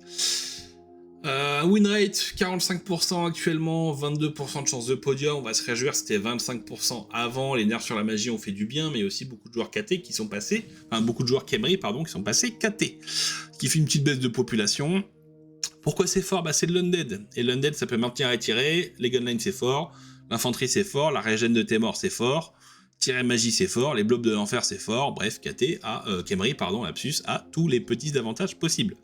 Win rate, 45% actuellement, 22% de chance de podium. On va se réjouir, c'était 25% avant. Les nerfs sur la magie ont fait du bien, mais aussi beaucoup de joueurs KT qui sont passés, enfin beaucoup de joueurs Khemri, pardon, qui sont passés KT. Ce qui fait une petite baisse de population. Pourquoi c'est fort? C'est de l'Undead. Et l'Undead, ça peut maintenir et tirer. Les gunlines, c'est fort. L'infanterie, c'est fort. La régène de tes morts, c'est fort. Tirer magie, c'est fort. Les blobs de l'enfer, c'est fort. Bref, Khemri, lapsus, a tous les petits avantages possibles.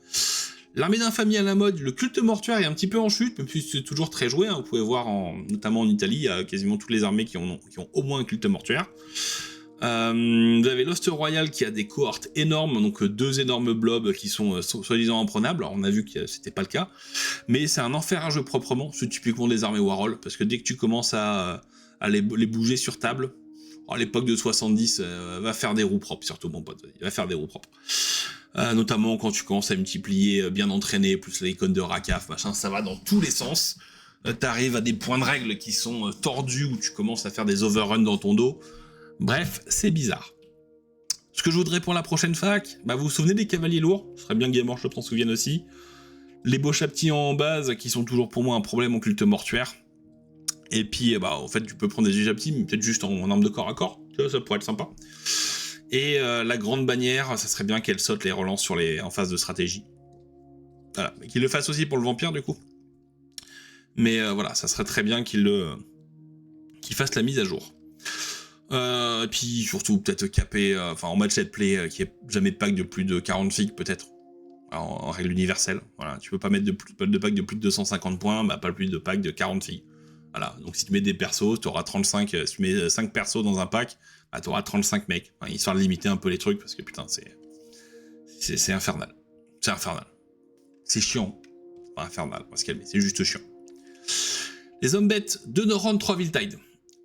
L'armée d'infamie à la mode, le culte mortuaire est un petit peu en chute, même si c'est toujours très joué. Vous pouvez voir, notamment en Italie, il y a quasiment toutes les armées qui ont au moins un culte mortuaire. Vous avez l'Host Royal qui a des cohortes énormes, donc 2 énormes blobs qui sont soi-disant imprenables. Alors on a vu que c'était pas le cas, mais c'est un enfer à jouer proprement. C'est typiquement des armées Warhol, parce que dès que tu commences à les bouger sur table, à l'époque de 70, va faire des roues propres, surtout mon pote, il va faire des roues propres. Notamment quand tu commences à multiplier bien entraîné, plus l'icône de Rakaf, machin, ça va dans tous les sens. T'arrives à des points de règle qui sont tordus, où tu commences à faire des overruns dans ton dos. Bref, c'est bizarre. Ce que je voudrais pour la prochaine fac, vous vous souvenez des cavaliers lourds? Ce serait bien que Game Workshop t'en souvienne aussi. Les beaux chaptis en base, qui sont toujours pour moi un problème en culte mortuaire. Et puis, en fait, tu peux prendre des chaptis, mais peut-être juste en arme de corps à corps. Tu vois, ça pourrait être sympa. Et la grande bannière, ça serait bien qu'elle saute les relances en phase de stratégie. Voilà, mais qu'il le fasse aussi pour le vampire, du coup. Mais voilà, ça serait très bien qu'il fasse la mise à jour. Et puis surtout peut-être caper, en match set play, qu'il n'y ait jamais de pack de plus de 40 figs peut-être, en règle universelle. Voilà, tu peux pas mettre de pack de plus de 250 points, pas plus de pack de 40 figs. Voilà, donc si tu mets des persos, tu auras 35, si tu mets 5 persos dans un pack, tu auras 35 mecs. Histoire de limiter un peu les trucs, parce que putain, c'est infernal. C'est infernal. C'est chiant. C'est pas infernal, on va se calmer, c'est juste chiant. Les hommes bêtes, 2 Neuron, 3 Viltide.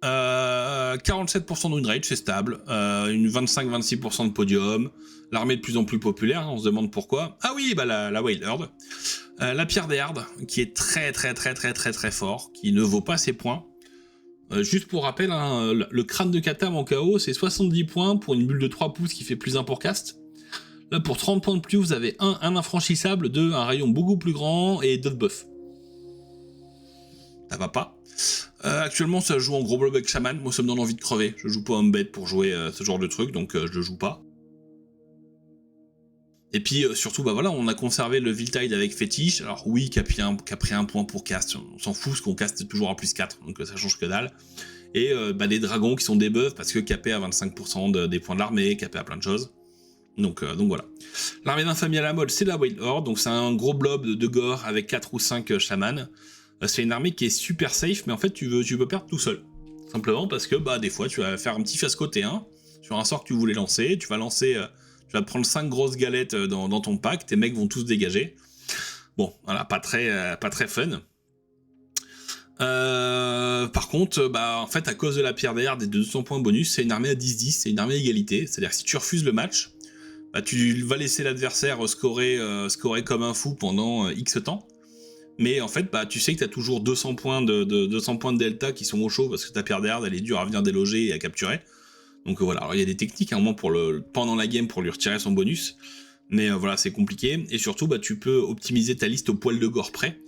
47% de win rate, c'est stable. Une 25-26% de podium. L'armée de plus en plus populaire, on se demande pourquoi. Ah oui, la Wild Herd. La pierre des Herdes, qui est très fort, qui ne vaut pas ses points. Juste pour rappel, le crâne de Katam en KO, c'est 70 points pour une bulle de 3 pouces qui fait plus 1 pour cast. Là, pour 30 points de plus, vous avez un infranchissable, 2, un rayon beaucoup plus grand et d'autres buffs. Ça va pas. Actuellement, ça joue en gros blob avec Shaman. Moi, ça me donne envie de crever. Je joue pas Hombed pour jouer ce genre de truc, donc je le joue pas. Et puis surtout, on a conservé le Viltide avec Fétiche. Alors oui, qui a pris un point pour cast. On s'en fout, parce qu'on caste toujours à plus 4, donc ça change que dalle. Et des dragons qui sont des buffs, parce que capé à 25% des points de l'armée, capé à plein de choses. Donc voilà. L'armée d'infamie à la mode, c'est la Wild Horde, donc c'est un gros blob de gore avec 4 ou 5 chamans. C'est une armée qui est super safe, mais en fait tu peux perdre tout seul. Simplement parce que des fois tu vas faire un petit face côté 1 sur un sort que tu voulais lancer, tu vas prendre 5 grosses galettes dans ton pack, tes mecs vont tous dégager. Bon, voilà, pas très fun. Par contre, en fait, à cause de la pierre d'air des 200 points bonus, c'est une armée à 10-10, c'est une armée égalité. C'est-à-dire que si tu refuses le match, tu vas laisser l'adversaire scorer comme un fou pendant X temps. Mais en fait, tu sais que t'as toujours 200 points de delta qui sont au chaud parce que ta pierre d'air, elle est dure à venir déloger et à capturer. Donc voilà, alors il y a des techniques au moins pendant la game pour lui retirer son bonus. Mais voilà, c'est compliqué. Et surtout, tu peux optimiser ta liste au poil de gore près.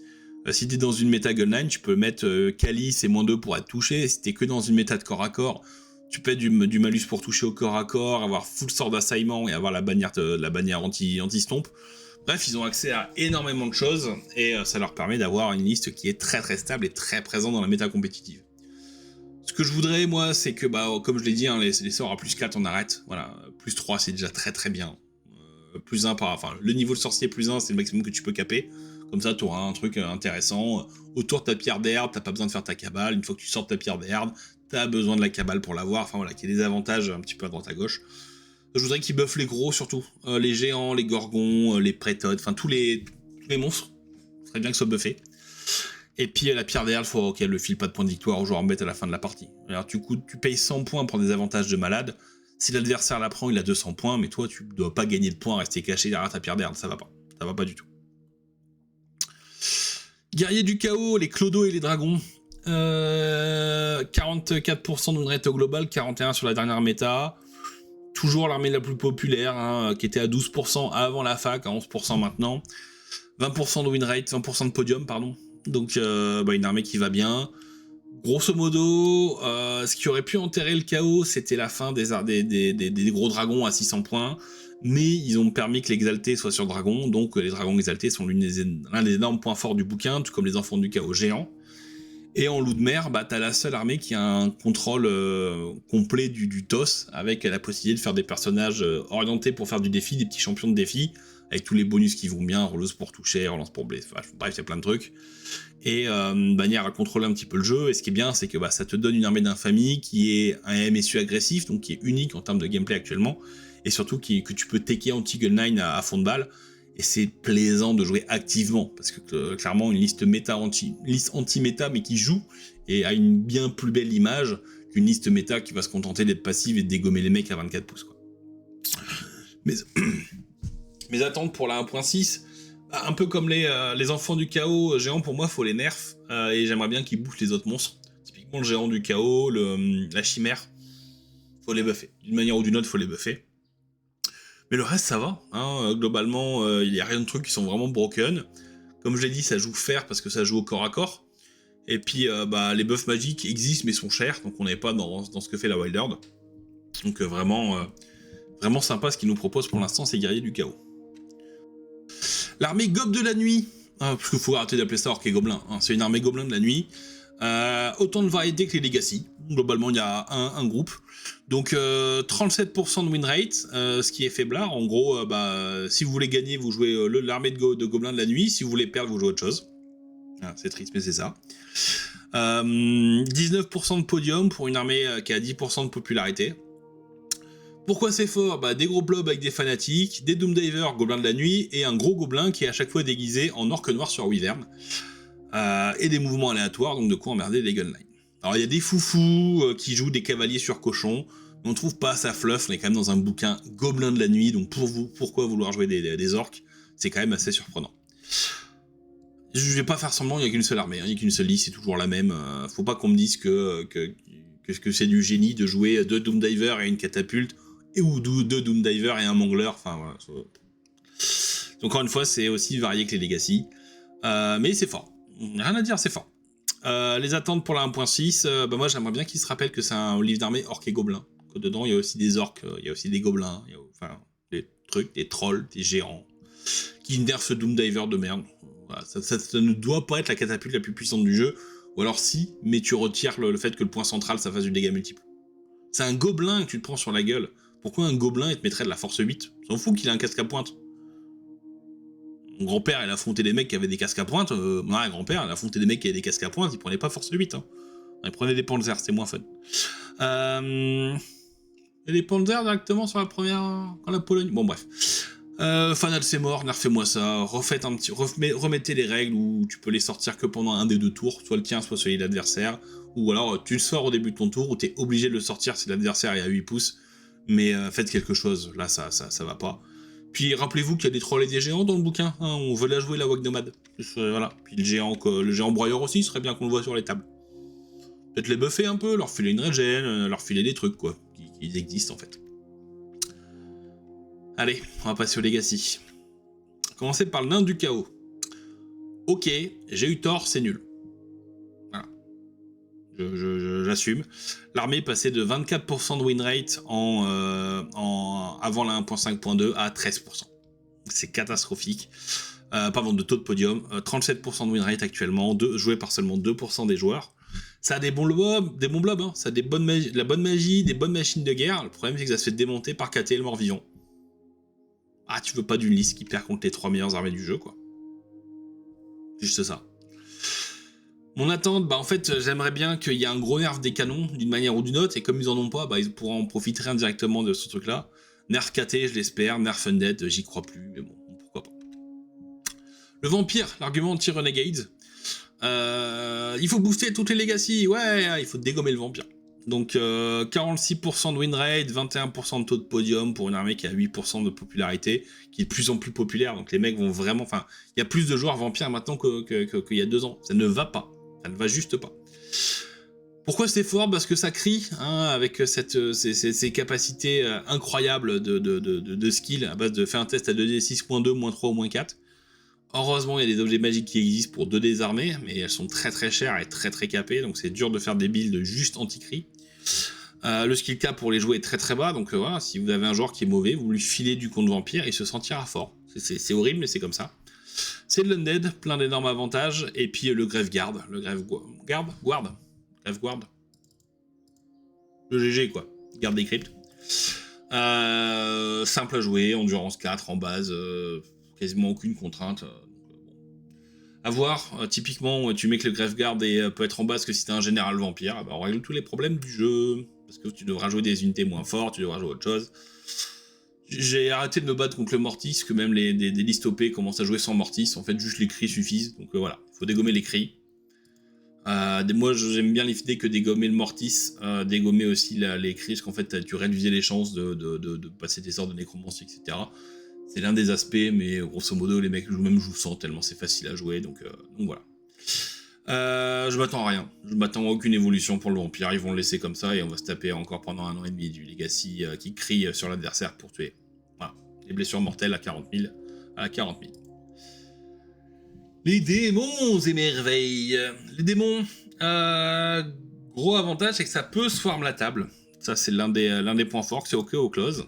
Si t'es dans une méta gunline, tu peux mettre Kali, c'est -2 pour être touché. Si t'es que dans une méta de corps à corps, tu peux du malus pour toucher au corps à corps, avoir full sort d'assaillement et avoir la bannière anti-stomp. Bref, ils ont accès à énormément de choses et ça leur permet d'avoir une liste qui est très stable et très présente dans la méta compétitive. Ce que je voudrais, moi, c'est que, comme je l'ai dit, les sorts à plus 4, on arrête. Voilà, plus 3, c'est déjà très bien. Plus 1 le niveau de sorcier plus 1, c'est le maximum que tu peux caper. Comme ça, tu auras un truc intéressant. Autour de ta pierre d'herbe, t'as pas besoin de faire ta cabale. Une fois que tu sors ta pierre d'herbe, t'as besoin de la cabale pour l'avoir. Qu'il y ait des avantages un petit peu à droite à gauche. Je voudrais qu'ils buffent les gros surtout. Les géants, les gorgons, les prétodes, tous les monstres. Ce serait bien que ce soit buffé. Et puis la pierre d'herbe, il faut qu'elle ne file pas de points de victoire aux joueurs en bête à la fin de la partie. Alors tu payes 100 points pour des avantages de malade. Si l'adversaire la prend, il a 200 points, mais toi tu dois pas gagner de points à rester caché derrière ta pierre d'herbe, ça va pas. Ça va pas du tout. Guerriers du chaos, les clodos et les dragons. 44% de win rate au global, 41% sur la dernière méta. Toujours l'armée la plus populaire, hein, qui était à 12% avant la fac, à 11% maintenant. 20% de win rate, 20% de podium, pardon. Donc une armée qui va bien. Grosso modo, ce qui aurait pu enterrer le chaos, c'était la fin des gros dragons à 600 points. Mais ils ont permis que l'exalté soit sur dragon, donc les dragons exaltés sont l'un des énormes points forts du bouquin, tout comme les enfants du chaos géants. Et en loup de mer, t'as la seule armée qui a un contrôle complet du TOS, avec la possibilité de faire des personnages orientés pour faire du défi, des petits champions de défi, avec tous les bonus qui vont bien, relance pour toucher, relance pour blesser, bref, il y a plein de trucs. Et de manière à contrôler un petit peu le jeu, et ce qui est bien, c'est que ça te donne une armée d'infamie qui est un MSU agressif, donc qui est unique en termes de gameplay actuellement, et surtout que tu peux taker anti-Gun 9 à fond de balle, et c'est plaisant de jouer activement, parce que clairement une liste anti-méta, mais qui joue, et a une bien plus belle image qu'une liste méta qui va se contenter d'être passive et de dégommer les mecs à 24 pouces, quoi. Mes attentes pour la 1.6, un peu comme les enfants du chaos géants, pour moi, faut les nerfs, et j'aimerais bien qu'ils bouffent les autres monstres. Typiquement le géant du chaos, la chimère, faut les buffer. D'une manière ou d'une autre, faut les buffer. Mais le reste, ça va. Hein. Globalement, il n'y a rien de trucs qui sont vraiment broken. Comme je l'ai dit, ça joue fair parce que ça joue au corps à corps. Et puis, les buffs magiques existent mais sont chers, donc on n'est pas dans ce que fait la Wild Herd. Donc vraiment sympa ce qu'ils nous proposent pour l'instant, ces guerriers du chaos. L'armée Gob de la nuit. Parce qu'il faut arrêter d'appeler ça Orc et Gobelin. Hein. C'est une armée Gobelin de la nuit. Autant de variétés que les Legacy. Globalement, il y a un groupe. Donc 37% de win rate, ce qui est faiblard. En gros, si vous voulez gagner, vous jouez l'armée de Gobelins de la nuit. Si vous voulez perdre, vous jouez autre chose. C'est triste, mais c'est ça. 19% de podium pour une armée qui a 10% de popularité. Pourquoi c'est fort ? Des gros blobs avec des fanatiques, des Doomdivers, gobelins de la nuit, et un gros gobelin qui est à chaque fois déguisé en orque noir sur Wyvern. Et des mouvements aléatoires, donc de quoi emmerder les gunlines. Alors il y a des foufous qui jouent des cavaliers sur cochons, mais on trouve pas ça fluff, on est quand même dans un bouquin gobelin de la nuit, donc pourquoi vouloir jouer des orques ? C'est quand même assez surprenant. Je vais pas faire semblant, il n'y a qu'une seule armée, il n'y a qu'une seule liste, c'est toujours la même. Faut pas qu'on me dise que c'est du génie de jouer 2 Doomdivers et une catapulte, ou 2 Doomdivers et un Mangler, enfin voilà. Donc encore une fois, c'est aussi varié que les Legacy. Mais c'est fort. Rien à dire, c'est fort. Les attentes pour la 1.6, moi j'aimerais bien qu'ils se rappellent que c'est un livre d'armée orc et gobelin. Que dedans il y a aussi des orques, il y a aussi des gobelins, des trucs, des trolls, des géants, qui nerfent ce Doomdiver de merde. Voilà, ça ne doit pas être la catapulte la plus puissante du jeu, ou alors si, mais tu retires le fait que le point central ça fasse du dégât multiple. C'est un gobelin que tu te prends sur la gueule. Pourquoi un gobelin il te mettrait de la force 8 ? S'en fout qu'il a un casque à pointe. Mon grand-père, il a affronté des mecs qui avaient des casques à pointe. Mon grand-père, il a affronté des mecs qui avaient des casques à pointe, il prenait pas force 8. Hein. Il prenait des Panzers, c'était moins fun. Et les Panzers directement sur la première. Quand la Pologne. Bon, bref. Fanal, c'est mort, nerfez-moi ça. Remettez les règles où tu peux les sortir que pendant un des 2 tours, soit le tien, soit celui de l'adversaire. Ou alors tu le sors au début de ton tour, où t'es obligé de le sortir si l'adversaire est à 8 pouces. Mais faites quelque chose, là ça va pas. Puis rappelez-vous qu'il y a des trolls et des géants dans le bouquin, hein, on veut la jouer la Wag Nomade. Voilà. Puis le géant broyeur aussi, ce serait bien qu'on le voit sur les tables. Peut-être les buffer un peu, leur filer une régène, leur filer des trucs quoi, qui existent en fait. Allez, on va passer au Legacy. Commencer par le nain du chaos. Ok, j'ai eu tort, c'est nul. Voilà. J'assume. L'armée passait de 24% de win rate avant la 1.5.2 à 13%. C'est catastrophique. Pardon, de taux de podium. 37% de win rate actuellement, joué par seulement 2% des joueurs. Ça a des bons blobs, hein. Ça a de la bonne magie, des bonnes machines de guerre. Le problème c'est que ça se fait démonter par KT et le mort-vivant. Ah, tu veux pas d'une liste qui perd contre les 3 meilleures armées du jeu, quoi. Juste ça. Mon attente, en fait, j'aimerais bien qu'il y ait un gros nerf des canons, d'une manière ou d'une autre, et comme ils en ont pas, ils pourront en profiter indirectement de ce truc-là. Nerf KT, je l'espère, nerf Undead, j'y crois plus, mais bon, pourquoi pas. Le vampire, l'argument anti-renegade. Il faut booster toutes les legacy, ouais, il faut dégommer le vampire. Donc 46% de win rate, 21% de taux de podium pour une armée qui a 8% de popularité, qui est de plus en plus populaire. Donc les mecs vont vraiment... Enfin, il y a plus de joueurs vampires maintenant qu'il y a 2 ans. Ça ne va pas. Ça ne va juste pas. Pourquoi c'est fort? Parce que ça crie, hein, avec ces capacités incroyables de skill à base de faire un test à 2d6, -2, -3 ou -4. Heureusement, il y a des objets magiques qui existent pour 2 des armées, mais elles sont très très chères et très très capées, donc c'est dur de faire des builds juste anti-cri. Le skill cap pour les jouer est très très bas, donc voilà, si vous avez un joueur qui est mauvais, vous lui filez du contre vampire, il se sentira fort. C'est horrible, mais c'est comme ça. C'est de l'undead, plein d'énormes avantages, et puis le Graveguard. Le Graveguard. Le GG quoi, garde des cryptes. Simple à jouer, endurance 4 en base, quasiment aucune contrainte. À voir, typiquement, tu mets que le Graveguard peut être en base que si t'es un général vampire, bah on règle tous les problèmes du jeu, parce que tu devras jouer des unités moins fortes, tu devras jouer autre chose. J'ai arrêté de me battre contre le Mortis, que même des listes OP commencent à jouer sans Mortis, en fait juste les cris suffisent, donc voilà, il faut dégommer les cris. Moi j'aime bien l'idée que dégommer le Mortis, dégommer aussi les cris, parce qu'en fait tu réduisais les chances de passer des sorts de nécromancie, etc. C'est l'un des aspects, mais grosso modo les mecs jouent sans tellement c'est facile à jouer, donc voilà. Je m'attends à rien, je m'attends à aucune évolution pour le vampire, ils vont le laisser comme ça et on va se taper encore pendant 1 an et demi du Legacy qui crie sur l'adversaire pour tuer. Voilà, les blessures mortelles à 40 000, à 40 000. Les démons et merveilles. Les démons, gros avantage c'est que ça peut swarm la table, ça c'est l'un des points forts, c'est ok au close.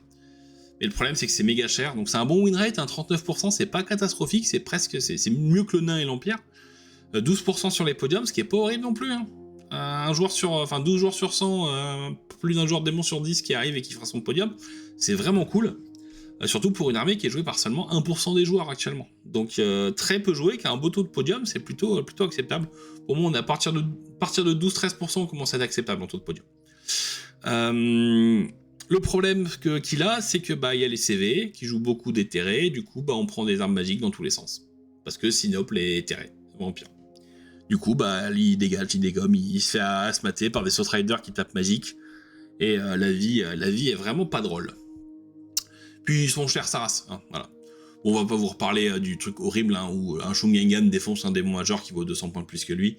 Mais le problème c'est que c'est méga cher, donc c'est un bon win rate, 39%, c'est pas catastrophique, c'est mieux que le nain et l'empire. 12% sur les podiums, ce qui est pas horrible non plus. Hein. 12 joueurs sur 100, plus d'un joueur démon sur 10 qui arrive et qui fera son podium, c'est vraiment cool. Surtout pour une armée qui est jouée par seulement 1% des joueurs actuellement. Donc très peu joué, qui a un beau taux de podium, c'est plutôt acceptable. Pour moi, on est à partir de 12-13%, on commence à être acceptable en taux de podium. Le problème qu'il a, c'est que y a les CV qui jouent beaucoup d'éthérés, du coup on prend des armes magiques dans tous les sens. Parce que Sinople est éthéré, vampire. Du coup, il dégage, il dégomme, il se fait asmater par des Soulstriders qui tapent magique. Et la vie est vraiment pas drôle. Puis ils sont chers sa race, hein, voilà. Bon, on va pas vous reparler du truc horrible hein, où un Shungengan défonce un démon majeur qui vaut 200 points de plus que lui.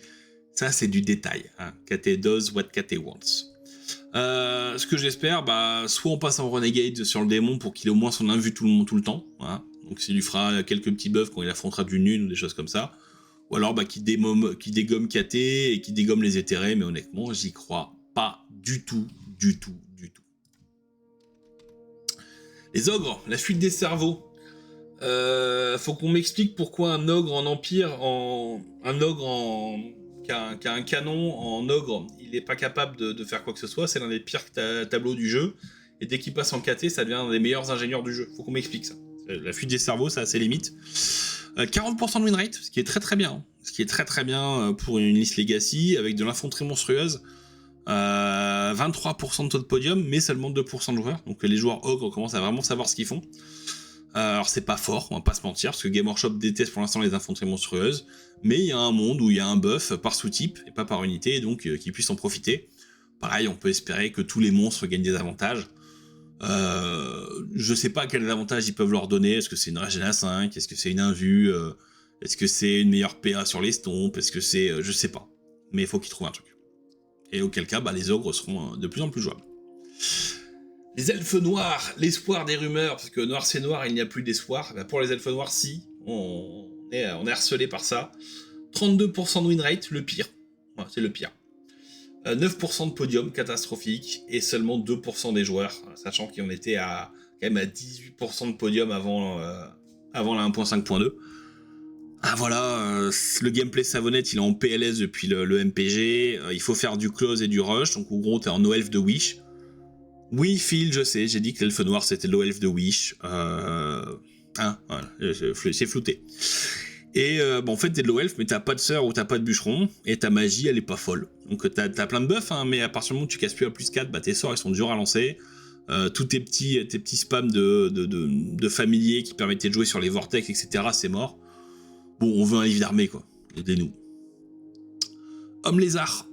Ça, c'est du détail. Hein. KT does what KT wants. Ce que j'espère, soit on passe en Renegade sur le démon pour qu'il ait au moins son invu tout le temps. Hein. Donc, ça lui fera quelques petits buffs quand il affrontera du nul ou des choses comme ça. Ou alors qui dégomme KT et qui dégomme les éthérés, mais honnêtement, j'y crois pas du tout. Les ogres, la fuite des cerveaux. Faut qu'on m'explique pourquoi un ogre en empire, qui a un canon en ogre, il est pas capable de faire quoi que ce soit, c'est l'un des pires tableaux du jeu, et dès qu'il passe en KT, ça devient un des meilleurs ingénieurs du jeu. Faut qu'on m'explique ça. La fuite des cerveaux, ça a ses limites. 40% de win rate, ce qui est très très bien. Ce qui est très très bien pour une liste Legacy, avec de l'infanterie monstrueuse. 23% de taux de podium, mais seulement 2% de joueurs. Donc les joueurs ogres commencent à vraiment savoir ce qu'ils font. Alors c'est pas fort, on va pas se mentir, parce que Game Workshop déteste pour l'instant les infanteries monstrueuses, mais il y a un monde où il y a un buff par sous-type, et pas par unité, et donc qu'ils puissent en profiter. Pareil, on peut espérer que tous les monstres gagnent des avantages. Je sais pas quels avantages ils peuvent leur donner, est-ce que c'est une régène à 5, est-ce que c'est une invue, est-ce que c'est une meilleure PA sur les stompes, est-ce que c'est... je sais pas. Mais il faut qu'ils trouvent un truc. Et auquel cas, les ogres seront de plus en plus jouables. Les elfes noirs, l'espoir des rumeurs, parce que noir c'est noir, il n'y a plus d'espoir. Pour les elfes noirs, si, on est harcelé par ça. 32% de win rate, le pire. Ouais, c'est le pire. 9% de podium, catastrophique, et seulement 2% des joueurs, sachant qu'on était quand même à 18% de podium avant la 1.5.2. Ah voilà, le gameplay savonnette, il est en PLS depuis le MPG, il faut faire du close et du rush, donc en gros t'es en no elf de Wish. Oui, Phil, je sais, j'ai dit que l'elfe noir c'était low elf de Wish. Voilà, c'est flouté. Et en fait t'es de low elf, mais t'as pas de sœur ou t'as pas de bûcheron, et ta magie elle est pas folle. Donc t'as plein de buffs, hein, mais à partir du moment où tu casses plus à plus 4, tes sorts ils sont durs à lancer. Tous tes petits spams de familiers qui permettaient de jouer sur les vortex, etc., c'est mort. Bon, on veut un livre d'armée, quoi. Aidez-nous. Homme lézard.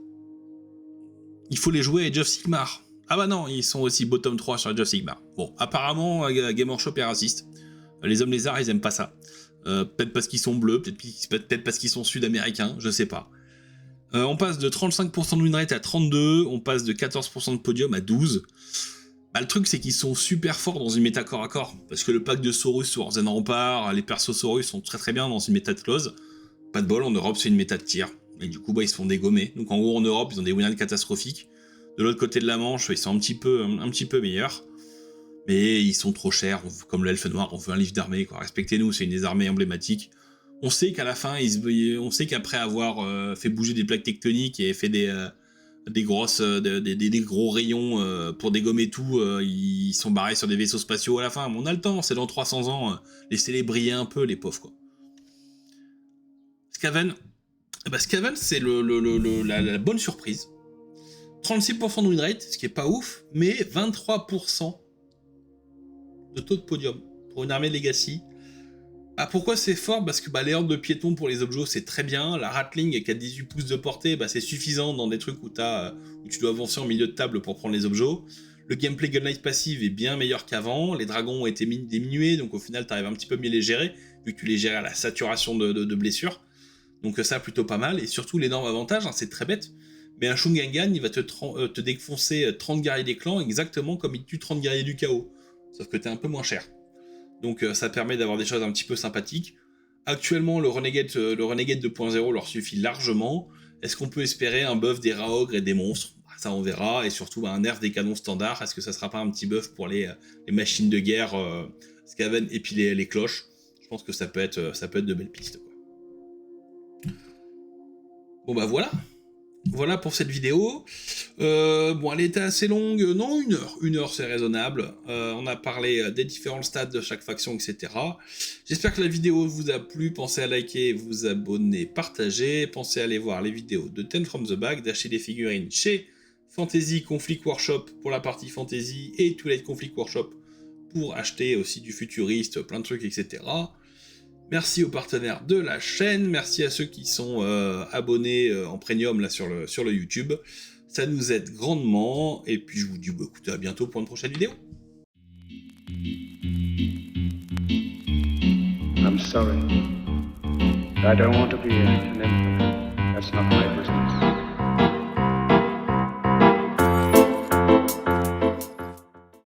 il faut les jouer à Age of Sigmar. Ah bah non, ils sont aussi bottom 3 sur Age of Sigmar. Bon, apparemment, Game Workshop est raciste. Les hommes lézards, ils aiment pas ça. Peut-être parce qu'ils sont bleus, peut-être parce qu'ils sont sud-américains, je sais pas. On passe de 35% de win rate à 32, on passe de 14% de podium à 12. Bah, le truc, c'est qu'ils sont super forts dans une méta corps à corps. Parce que le pack de Saurus sur Zen Rampart, les persos Saurus sont très très bien dans une méta de close. Pas de bol, en Europe, c'est une méta de tir. Et du coup, bah, ils se font dégommer. Donc en gros, en Europe, ils ont des win rates catastrophiques. De l'autre côté de la Manche, ils sont un petit peu meilleurs. Mais ils sont trop chers, comme l'elfe noir, on veut un livre d'armée, quoi. Respectez-nous, c'est une des armées emblématiques. On sait qu'à la fin, on sait qu'après avoir fait bouger des plaques tectoniques et fait des gros rayons pour dégommer tout, ils sont barrés sur des vaisseaux spatiaux à la fin. Mais on a le temps, c'est dans 300 ans, laissez-les briller un peu, les pauvres, quoi. Skaven, Skaven, c'est la bonne surprise. 36% de win rate, ce qui est pas ouf, mais 23% de taux de podium pour une armée Legacy. Ah, pourquoi c'est fort? Parce que les hordes de piétons pour les objets, c'est très bien. La Ratling avec 18 pouces de portée, c'est suffisant dans des trucs où tu dois avancer en milieu de table pour prendre les objets. Le gameplay Gunlight passive est bien meilleur qu'avant. Les dragons ont été diminués, donc au final, tu arrives un petit peu mieux les gérer, vu que tu les gères à la saturation de blessures. Donc ça, plutôt pas mal. Et surtout, l'énorme avantage, c'est très bête, mais un Shungangan, il va te défoncer 30 guerriers des clans exactement comme il tue 30 guerriers du chaos. Sauf que t'es un peu moins cher. Donc ça permet d'avoir des choses un petit peu sympathiques. Actuellement, le Renegade 2.0 leur suffit largement. Est-ce qu'on peut espérer un buff des Raogres et des monstres? Ça, on verra. Et surtout, un nerf des canons standards. Est-ce que ça sera pas un petit buff pour les machines de guerre Skaven et puis les cloches? Je pense que ça peut être de belles pistes, quoi. Bon voilà. Voilà pour cette vidéo. Elle était assez longue. Non, 1 heure. 1 heure, c'est raisonnable. On a parlé des différents stades de chaque faction, etc. J'espère que la vidéo vous a plu. Pensez à liker, vous abonner, partager. Pensez à aller voir les vidéos de Ten from the Bag, d'acheter des figurines chez Fantasy Conflict Workshop pour la partie Fantasy et Twilight Conflict Workshop pour acheter aussi du futuriste, plein de trucs, etc. Merci aux partenaires de la chaîne, merci à ceux qui sont abonnés en premium là sur le YouTube. Ça nous aide grandement, et puis je vous dis écoutez, à bientôt pour une prochaine vidéo. I'm sorry. I don't want to be an emperor. That's not my business.